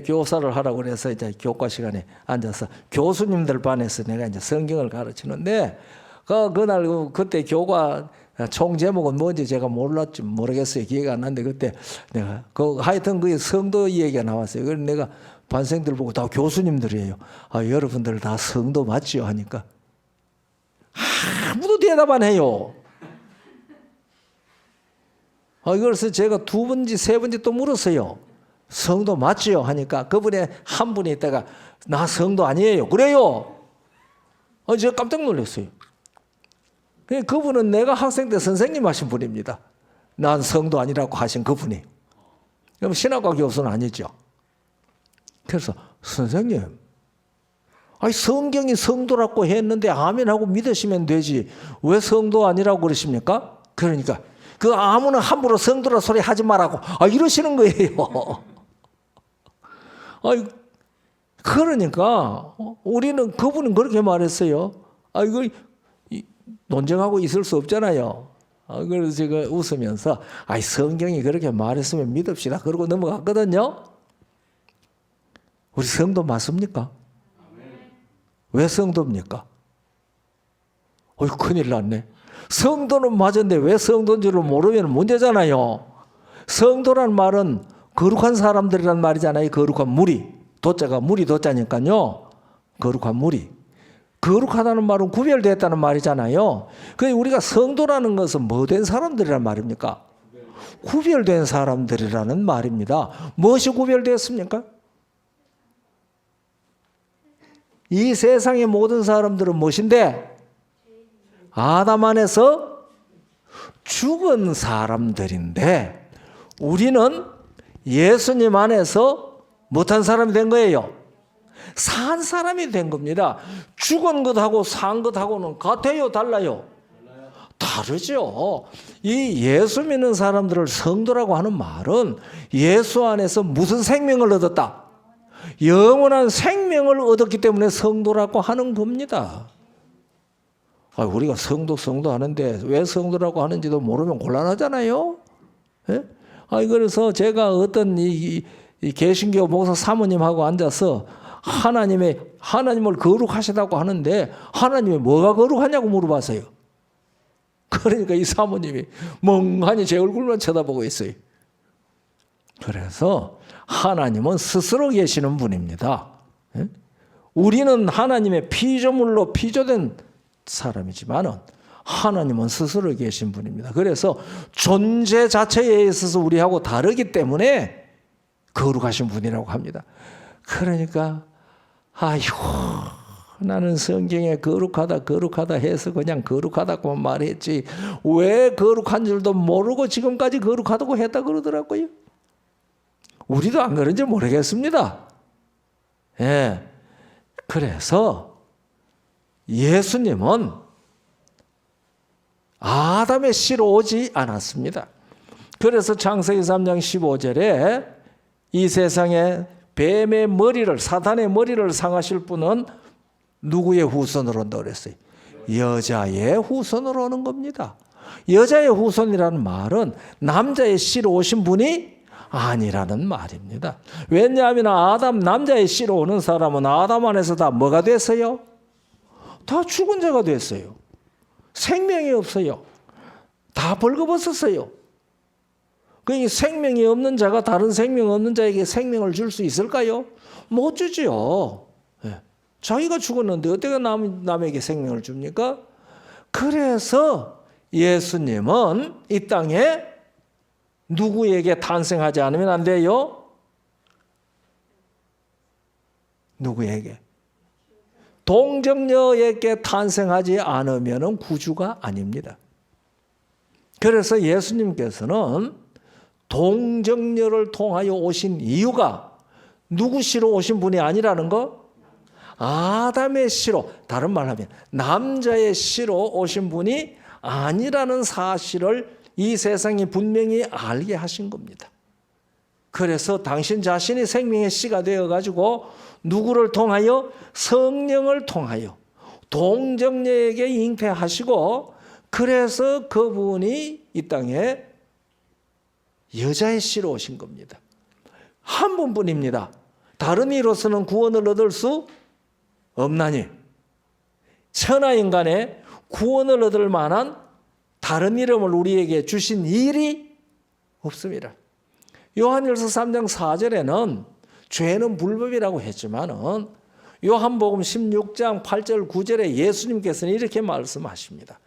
교사를 하라고 그래서 이제 교과 시간에 앉아서 교수님들 반에서 내가 이제 성경을 가르치는데 그날 그때 교과 총 제목은 뭔지 제가 모르겠어요. 기회가 안 나는데 그때 내가 하여튼 그 성도 얘기가 나왔어요. 그래서 내가 반생들 보고 다 교수님들이에요. 여러분들 다 성도 맞지요? 하니까 아무도 대답 안 해요. 그래서 제가 두 번째, 세 번째 또 물었어요. 성도 맞지요? 하니까 그분의 한 분이 있다가 나 성도 아니에요. 그래요? 제가 깜짝 놀랐어요. 그분은 내가 학생 때 선생님 하신 분입니다. 난 성도 아니라고 하신 그분이. 그럼 신학과 교수는 아니죠. 그래서 선생님, 성경이 성도라고 했는데 아멘하고 믿으시면 되지. 왜 성도 아니라고 그러십니까? 그러니까 그 아무나 함부로 성도라 소리 하지 말라고 이러시는 거예요. 그러니까 우리는 그분은 그렇게 말했어요. 이거 논쟁하고 있을 수 없잖아요. 그래서 제가 웃으면서 성경이 그렇게 말했으면 믿읍시다. 그러고 넘어갔거든요. 우리 성도 맞습니까? 왜 성도입니까? 큰일 났네. 성도는 맞은데 왜 성도인 줄을 모르면 문제잖아요. 성도란 말은 거룩한 사람들이란 말이잖아요. 거룩한 무리. 도자가 무리 도자니까요. 거룩한 무리. 거룩하다는 말은 구별됐다는 말이잖아요. 그래서 우리가 성도라는 것은 뭐된 사람들이란 말입니까? 구별된 사람들이라는 말입니다. 무엇이 구별되었습니까? 이 세상의 모든 사람들은 무엇인데? 아담 안에서 죽은 사람들인데 우리는 예수님 안에서 못한 사람이 된 거예요. 산 사람이 된 겁니다. 죽은 것하고 산 것하고는 같아요? 달라요? 다르죠. 이 예수 믿는 사람들을 성도라고 하는 말은 예수 안에서 무슨 생명을 얻었다? 영원한 생명을 얻었기 때문에 성도라고 하는 겁니다. 우리가 성도 하는데 왜 성도라고 하는지도 모르면 곤란하잖아요. 예? 그래서 제가 어떤 이 개신교 목사 사모님하고 앉아서 하나님을 거룩하시다고 하는데 하나님이 뭐가 거룩하냐고 물어봤어요. 그러니까 이 사모님이 멍하니 제 얼굴만 쳐다보고 있어요. 그래서 하나님은 스스로 계시는 분입니다. 예? 우리는 하나님의 피조물로 피조된 사람이지만은 하나님은 스스로 계신 분입니다. 그래서 존재 자체에 있어서 우리하고 다르기 때문에 거룩하신 분이라고 합니다. 그러니까 나는 성경에 거룩하다 해서 그냥 거룩하다고만 말했지 왜 거룩한 줄도 모르고 지금까지 거룩하다고 했다 그러더라고요. 우리도 안 그런지 모르겠습니다. 예. 그래서 예수님은 아담의 씨로 오지 않았습니다. 그래서 창세기 3장 15절에 이 세상에 뱀의 머리를, 사탄의 머리를 상하실 분은 누구의 후손으로 온다고 그랬어요? 여자의 후손으로 오는 겁니다. 여자의 후손이라는 말은 남자의 씨로 오신 분이 아니라는 말입니다. 왜냐하면 남자의 씨로 오는 사람은 아담 안에서 다 뭐가 됐어요? 다 죽은 자가 됐어요. 생명이 없어요. 다 벌거벗었어요. 그러니까 생명이 없는 자가 다른 생명 없는 자에게 생명을 줄 수 있을까요? 못 주지요. 자기가 죽었는데 어떻게 남에게 생명을 줍니까? 그래서 예수님은 이 땅에 누구에게 탄생하지 않으면 안 돼요? 누구에게? 동정녀에게 탄생하지 않으면 구주가 아닙니다. 그래서 예수님께서는 동정녀를 통하여 오신 이유가 누구 씨로 오신 분이 아니라는 거? 아담의 씨로, 다른 말로 하면 남자의 씨로 오신 분이 아니라는 사실을 이 세상이 분명히 알게 하신 겁니다. 그래서 당신 자신이 생명의 씨가 되어가지고 누구를 통하여? 성령을 통하여 동정녀에게 잉태하시고, 그래서 그분이 이 땅에 여자의 씨로 오신 겁니다. 한 분뿐입니다. 다른 이로서는 구원을 얻을 수 없나니 천하인간의 구원을 얻을 만한 다른 이름을 우리에게 주신 일이 없습니다. 요한일서 3장 4절에는 죄는 불법이라고 했지만은 요한복음 16장 8절 9절에 예수님께서는 이렇게 말씀하십니다.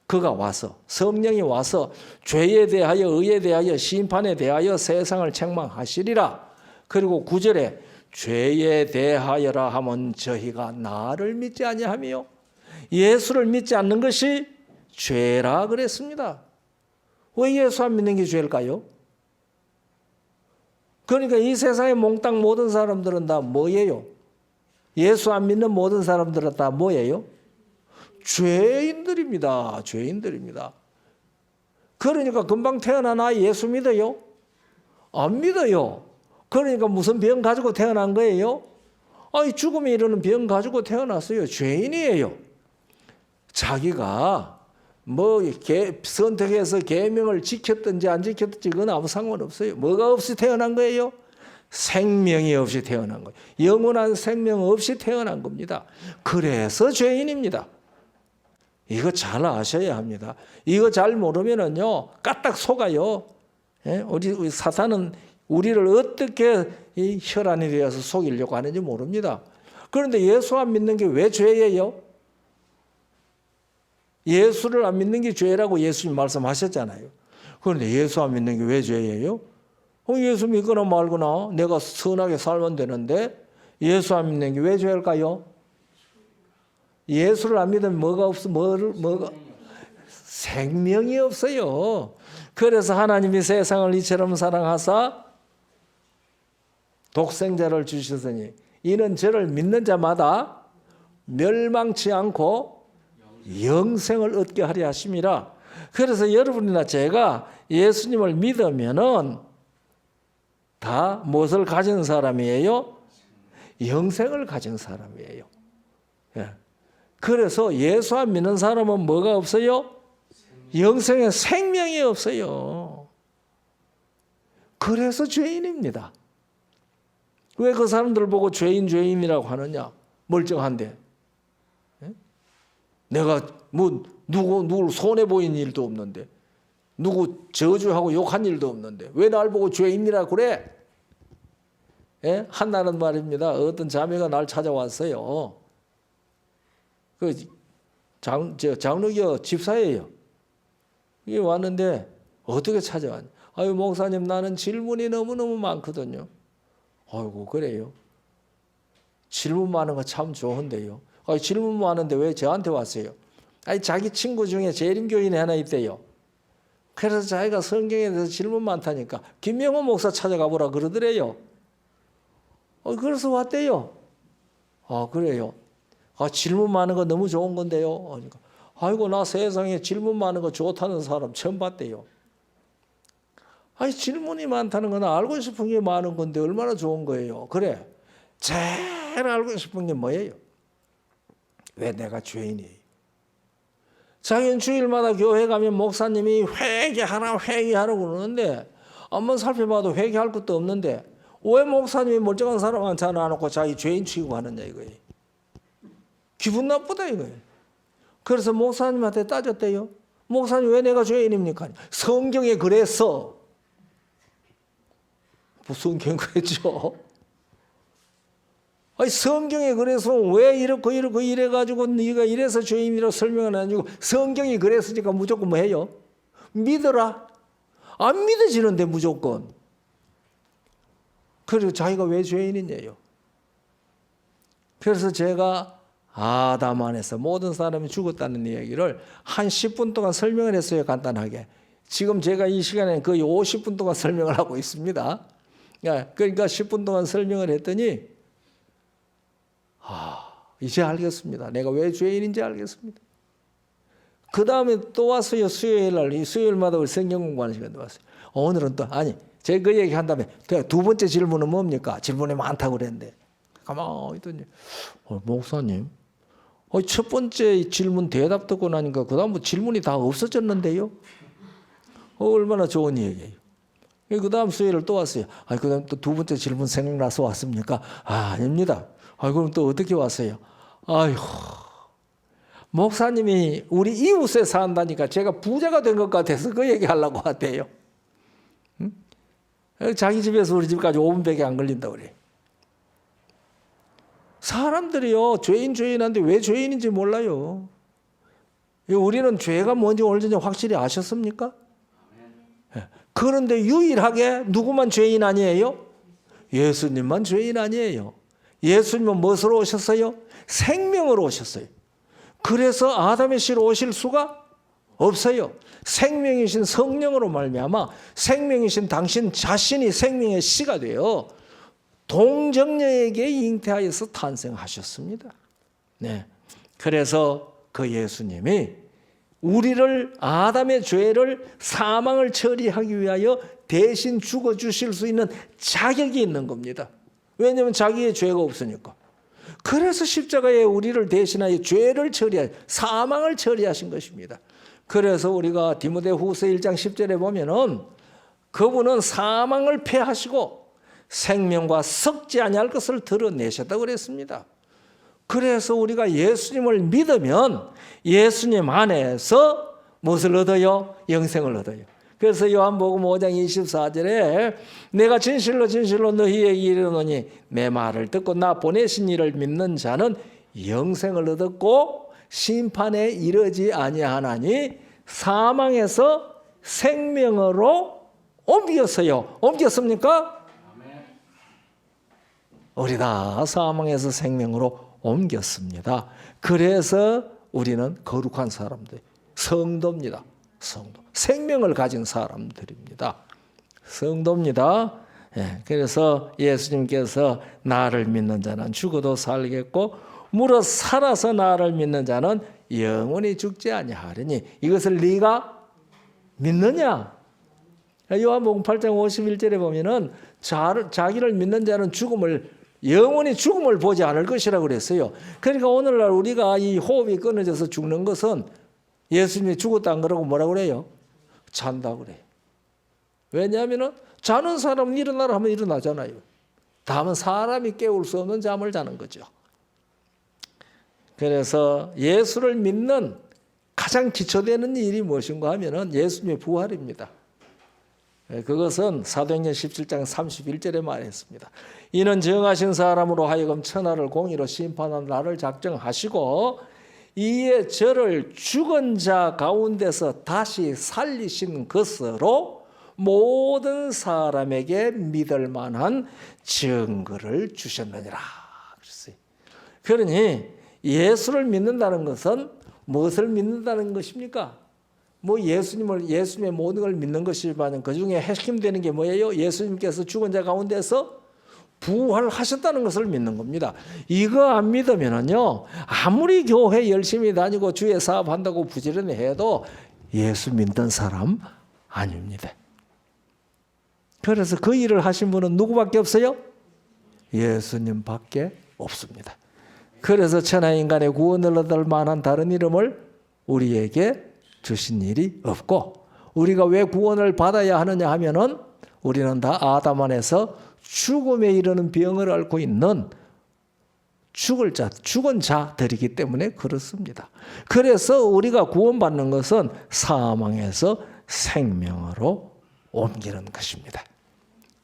그가 와서, 성령이 와서 죄에 대하여 의에 대하여 심판에 대하여 세상을 책망하시리라. 그리고 9절에 죄에 대하여라 하면 저희가 나를 믿지 아니하며 예수를 믿지 않는 것이 죄라 그랬습니다. 왜 예수 안 믿는 게 죄일까요? 그러니까 이 세상의 몽땅 모든 사람들은 다 뭐예요? 예수 안 믿는 모든 사람들은 다 뭐예요? 죄인들입니다. 죄인들입니다. 그러니까 금방 태어난 아이 예수 믿어요? 안 믿어요. 그러니까 무슨 병 가지고 태어난 거예요? 아니, 죽음에 이르는 병 가지고 태어났어요. 죄인이에요. 자기가 선택해서 계명을 지켰든지 안 지켰든지 그건 아무 상관없어요. 뭐가 없이 태어난 거예요? 생명이 없이 태어난 거예요. 영원한 생명 없이 태어난 겁니다. 그래서 죄인입니다. 이거 잘 아셔야 합니다. 이거 잘 모르면은요, 까딱 속아요. 우리 사탄은 우리를 어떻게 이 혈안이 되어서 속이려고 하는지 모릅니다. 그런데 예수 안 믿는 게 왜 죄예요? 예수를 안 믿는 게 죄라고 예수님 말씀하셨잖아요. 그런데 예수 안 믿는 게 왜 죄예요? 예수 믿거나 말거나 내가 선하게 살면 되는데 예수 안 믿는 게 왜 죄일까요? 예수를 안 믿으면 뭐가 없어? 뭐가? 생명이 없어요. 그래서 하나님이 세상을 이처럼 사랑하사 독생자를 주셨으니 이는 저를 믿는 자마다 멸망치 않고 영생을 얻게 하려 하심이라. 그래서 여러분이나 제가 예수님을 믿으면은 다 무엇을 가진 사람이에요? 영생을 가진 사람이에요. 예. 그래서 예수 안 믿는 사람은 뭐가 없어요? 영생의 생명이 없어요. 그래서 죄인입니다. 왜 그 사람들 보고 죄인이라고 하느냐? 멀쩡한데. 내가 누구를 손해 보인 일도 없는데, 누구 저주하고 욕한 일도 없는데 왜 날 보고 죄인이라고 그래? 한나는 말입니다. 어떤 자매가 날 찾아왔어요. 장로교 집사예요. 이게 왔는데 어떻게 찾아왔냐? 아유, 목사님, 나는 질문이 너무너무 많거든요. 아이고, 그래요? 질문 많은 거 참 좋은데요. 질문 많은데 왜 저한테 왔어요? 자기 친구 중에 재림교인이 하나 있대요. 그래서 자기가 성경에 대해서 질문 많다니까 김명호 목사 찾아가 보라 그러더래요. 그래서 왔대요. 그래요? 질문 많은 거 너무 좋은 건데요. 그러니까, 아이고, 나 세상에 질문 많은 거 좋다는 사람 처음 봤대요. 아니 질문이 많다는 건 알고 싶은 게 많은 건데 얼마나 좋은 거예요. 그래. 제일 알고 싶은 게 뭐예요? 왜 내가 죄인이에요? 자기는 주일마다 교회 가면 목사님이 회개하라고 그러는데 한번 살펴봐도 회개할 것도 없는데 왜 목사님이 멀쩡한 사람한테 안 놓고 자기 죄인 취급하느냐 이거예요. 기분 나쁘다 이거예요. 그래서 목사님한테 따졌대요. 목사님 왜 내가 죄인입니까? 성경에 그랬어. 뭐 성경에 그랬죠. 아니 성경에 그래서 왜 이렇고 이래가지고 네가 이래서 죄인이라고 설명을 안 해주고 성경이 그랬으니까 무조건 뭐 해요? 믿어라. 안 믿어지는데 무조건. 그리고 자기가 왜 죄인이냐요. 그래서 제가 아담 안에서 모든 사람이 죽었다는 이야기를 한 10분 동안 설명을 했어요. 간단하게. 지금 제가 이 시간에 거의 50분 동안 설명을 하고 있습니다. 그러니까 10분 동안 설명을 했더니 이제 알겠습니다. 내가 왜 죄인인지 알겠습니다. 그 다음에 또 왔어요. 수요일마다 우리 성경 공부하는 시간도 왔어요. 오늘은 또 제가 그 얘기 한 다음에 두 번째 질문은 뭡니까? 질문이 많다고 그랬는데 가만히 있더니 목사님 첫 번째 질문 대답 듣고 나니까 그 다음 질문이 다 없어졌는데요. 얼마나 좋은 얘기예요. 그 다음 수요일을 또 왔어요. 그 다음 또 두 번째 질문 생각나서 왔습니까? 아닙니다. 그럼 또 어떻게 왔어요? 아이고, 목사님이 우리 이웃에 산다니까 제가 부자가 된 것 같아서 그 얘기 하려고 하대요. 응? 자기 집에서 우리 집까지 5분밖에 안 걸린다고 그래. 사람들이요, 죄인한데 왜 죄인인지 몰라요. 우리는 죄가 뭔지 오늘 전에 확실히 아셨습니까? 그런데 유일하게 누구만 죄인 아니에요? 예수님만 죄인 아니에요. 예수님은 무엇으로 오셨어요? 생명으로 오셨어요. 그래서 아담의 씨로 오실 수가 없어요. 생명이신 성령으로 말미암아 생명이신 당신 자신이 생명의 씨가 되어 동정녀에게 잉태하여서 탄생하셨습니다. 네. 그래서 그 예수님이 우리를 아담의 죄를 사망을 처리하기 위하여 대신 죽어주실 수 있는 자격이 있는 겁니다. 왜냐하면 자기의 죄가 없으니까. 그래서 십자가에 우리를 대신하여 죄를 처리하여 사망을 처리하신 것입니다. 그래서 우리가 디모데후서 1장 10절에 보면은 그분은 사망을 패하시고 생명과 썩지 아니할 것을 드러내셨다고 그랬습니다. 그래서 우리가 예수님을 믿으면 예수님 안에서 무엇을 얻어요? 영생을 얻어요. 그래서 요한복음 5장 24절에 내가 진실로 너희에게 이르노니 내 말을 듣고 나 보내신 이를 믿는 자는 영생을 얻었고 심판에 이르지 아니하나니 사망에서 생명으로 옮겼어요. 옮겼습니까? 우리 다 사망에서 생명으로 옮겼습니다. 그래서 우리는 거룩한 사람들, 성도입니다. 성도. 생명을 가진 사람들입니다. 성도입니다. 그래서 예수님께서 나를 믿는 자는 죽어도 살겠고 물어 살아서 나를 믿는 자는 영원히 죽지 아니하리니 이것을 네가 믿느냐? 요한복음 8장 51절에 보면은 자기를 믿는 자는 영원히 죽음을 보지 않을 것이라고 그랬어요. 그러니까 오늘날 우리가 이 호흡이 끊어져서 죽는 것은 예수님이 죽었다 안 그러고 뭐라고 그래요? 잔다고 그래요. 왜냐하면 자는 사람은 일어나라 하면 일어나잖아요. 다만 사람이 깨울 수 없는 잠을 자는 거죠. 그래서 예수를 믿는 가장 기초되는 일이 무엇인가 하면 예수님의 부활입니다. 그것은 사도행전 17장 31절에 말했습니다. 이는 정하신 사람으로 하여금 천하를 공의로 심판한 날을 작정하시고 이에 저를 죽은 자 가운데서 다시 살리신 것으로 모든 사람에게 믿을 만한 증거를 주셨느니라. 그랬어요. 그러니 예수를 믿는다는 것은 무엇을 믿는다는 것입니까? 예수님의 모든 걸 믿는 것이지만 그 중에 핵심되는 게 뭐예요? 예수님께서 죽은 자 가운데서 부활하셨다는 것을 믿는 겁니다. 이거 안 믿으면요, 아무리 교회 열심히 다니고 주의 사업한다고 부지런히 해도 예수 믿는 사람 아닙니다. 그래서 그 일을 하신 분은 누구밖에 없어요? 예수님밖에 없습니다. 그래서 천하인간의 구원을 얻을 만한 다른 이름을 우리에게 주신 일이 없고, 우리가 왜 구원을 받아야 하느냐 하면은 우리는 다 아담 안에서 죽음에 이르는 병을 앓고 있는 죽은 자들이기 때문에 그렇습니다. 그래서 우리가 구원받는 것은 사망에서 생명으로 옮기는 것입니다.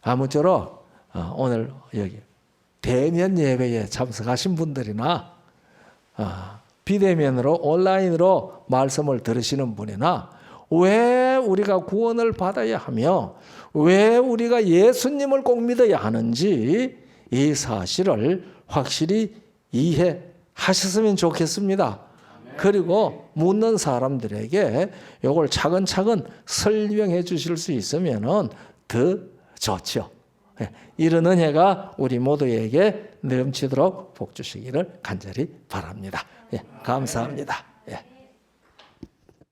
아무쪼록 오늘 여기 대면 예배에 참석하신 분들이나 비대면으로 온라인으로 말씀을 들으시는 분이나 왜 우리가 구원을 받아야 하며 왜 우리가 예수님을 꼭 믿어야 하는지 이 사실을 확실히 이해하셨으면 좋겠습니다. 그리고 묻는 사람들에게 이걸 차근차근 설명해 주실 수 있으면 더 좋죠. 이런 은혜가 우리 모두에게 넘치도록 복 주시기를 간절히 바랍니다. 감사합니다.